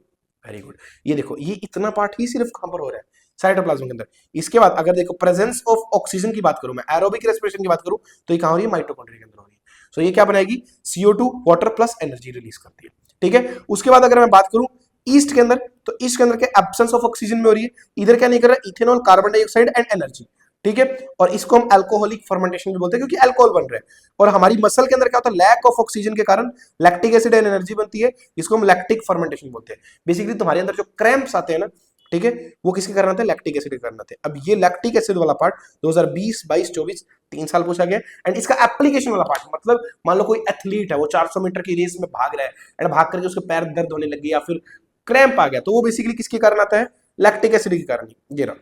वेरी गुड, ये देखो, ये इतना पार्ट ही सिर्फ कहां पर हो रहा है, साइटोप्लाज्म के अंदर। इसके बाद अगर देखो प्रेजेंस ऑफ ऑक्सीजन की बात करूं मैं, एरोबिक रेस्पिरेशन की बात करूं, तो ये कहां हो रही है, माइटोकॉन्ड्रिया के अंदर हो रही है। सो ये क्या बनाएगी, CO2 water plus energy release करती है। ठीक है, उसके बाद अगर मैं बात करूं ईस्ट के अंदर, तो ईस्ट के अंदर के एब्सेंस ऑफ ऑक्सीजन में हो रही है, इधर क्या नहीं कर रहा, ethanol, carbon dioxide and energy. ठीक है, और इसको हम अल्कोहलिक फर्मेंटेशन भी बोलते हैं, क्योंकि अल्कोहल बन रहा है। और हमारी मसल के अंदर क्या होता है, लैक ऑफ ऑक्सीजन के कारण लैक्टिक एसिड एंड एनर्जी बनती है, इसको हम लैक्टिक फर्मेंटेशन बोलते हैं। बेसिकली तुम्हारे अंदर जो क्रैम्प्स आते हैं ना, ठीक है, वो किसके कारण आते हैं, लैक्टिक एसिड के कारण आते हैं। अब ये लैक्टिक एसिड वाला पार्ट 2020, 22, 24 3 साल पूछा गया। एंड इसका एप्लीकेशन वाला पार्ट, मतलब मान लो कोई एथलीट है, वो 400 मीटर की रेस में भाग रहा है, एंड भाग करके उसके पैर दर्द होने लगे या फिर क्रैम्प आ गया, तो वो बेसिकली किसके कारण आता है, लैक्टिक एसिड के कारण। ये रहा,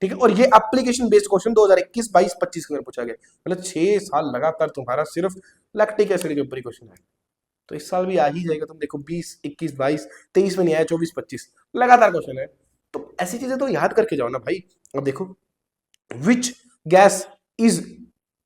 ठीक है, और ये एप्लीकेशन बेस्ड क्वेश्चन 2021, 22, 25 के अंदर पूछा गया, मतलब 6 साल लगातार तुम्हारा सिर्फ लैक्टिक एसिड के ऊपर ही क्वेश्चन है। तो इस साल भी आ ही जाएगा, तुम देखो 20, 21, 22, 23 में नहीं आया, 24, 25 लगातार क्वेश्चन है। तो ऐसी चीजें तो याद करके जाओ ना भाई। अब देखो, which gas is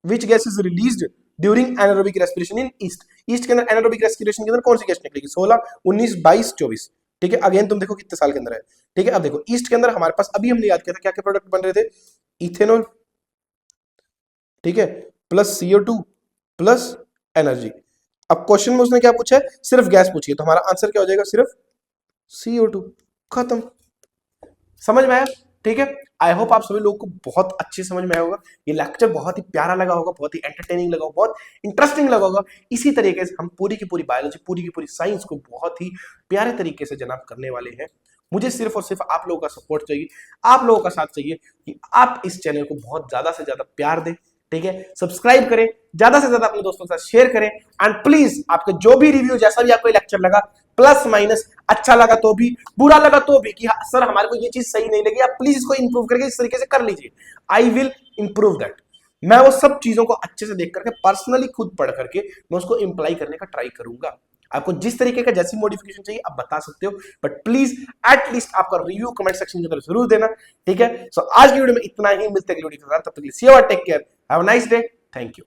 which gas is released during anaerobic respiration in east. East के अंदर एनारोबिक रेस्पिरेशन के अंदर कौन सी गैस निकलेगी, 16, 19, 22, 24। ठीक है, अगेन तुम देखो कितने साल के अंदर है। ठीक है, अब देखो ईस्ट के अंदर हमारे पास अभी हमने याद किया था क्या क्या प्रोडक्ट बन रहे थे, इथेनॉल, ठीक है, प्लस CO2 प्लस एनर्जी। अब क्वेश्चन में उसने क्या पूछा है, सिर्फ गैस पूछी है, तो हमारा आंसर क्या हो जाएगा, सिर्फ CO2। खत्म, समझ में आया। ठीक है, आई होप आप सभी लोगों को बहुत अच्छे समझ में आया होगा। ये लेक्चर बहुत ही प्यारा लगा होगा, बहुत ही एंटरटेनिंग लगा होगा, बहुत इंटरेस्टिंग लगा होगा। इसी तरीके से हम पूरी की पूरी बायोलॉजी, पूरी की पूरी साइंस को बहुत ही प्यारे तरीके से जनाब करने वाले हैं। मुझे सिर्फ और सिर्फ आप लोगों का सपोर्ट चाहिए, आप लोगों का साथ चाहिए, कि आप इस चैनल को बहुत ज्यादा से ज्यादा प्यार दें। ठीक है, सब्सक्राइब करें, ज्यादा से ज्यादा अपने दोस्तों के साथ शेयर करें, एंड प्लीज आपके जो भी रिव्यू, जैसा भी आपको लेक्चर लगा, प्लस माइनस, अच्छा लगा तो भी, बुरा लगा तो भी, कि सर हमारे को ये चीज सही नहीं लगी, आप प्लीज इसको इंप्रूव करके इस तरीके से कर लीजिए, आई विल इंप्रूव दैट। मैं वो सब चीजों को अच्छे से देख करके, पर्सनली खुद पढ़ करके मैं उसको इंप्लाई करने का ट्राई करूंगा। आपको जिस तरीके का जैसी मॉडिफिकेशन चाहिए आप बता सकते हो, बट प्लीज एटलीस्ट आपका रिव्यू कमेंट सेक्शन के अंदर जरूर देना। ठीक है, सो आज की वीडियो में इतना ही, मिलते हैं अगली वीडियो के साथ, तब तक के लिए see you, take care, have a nice day, thank you.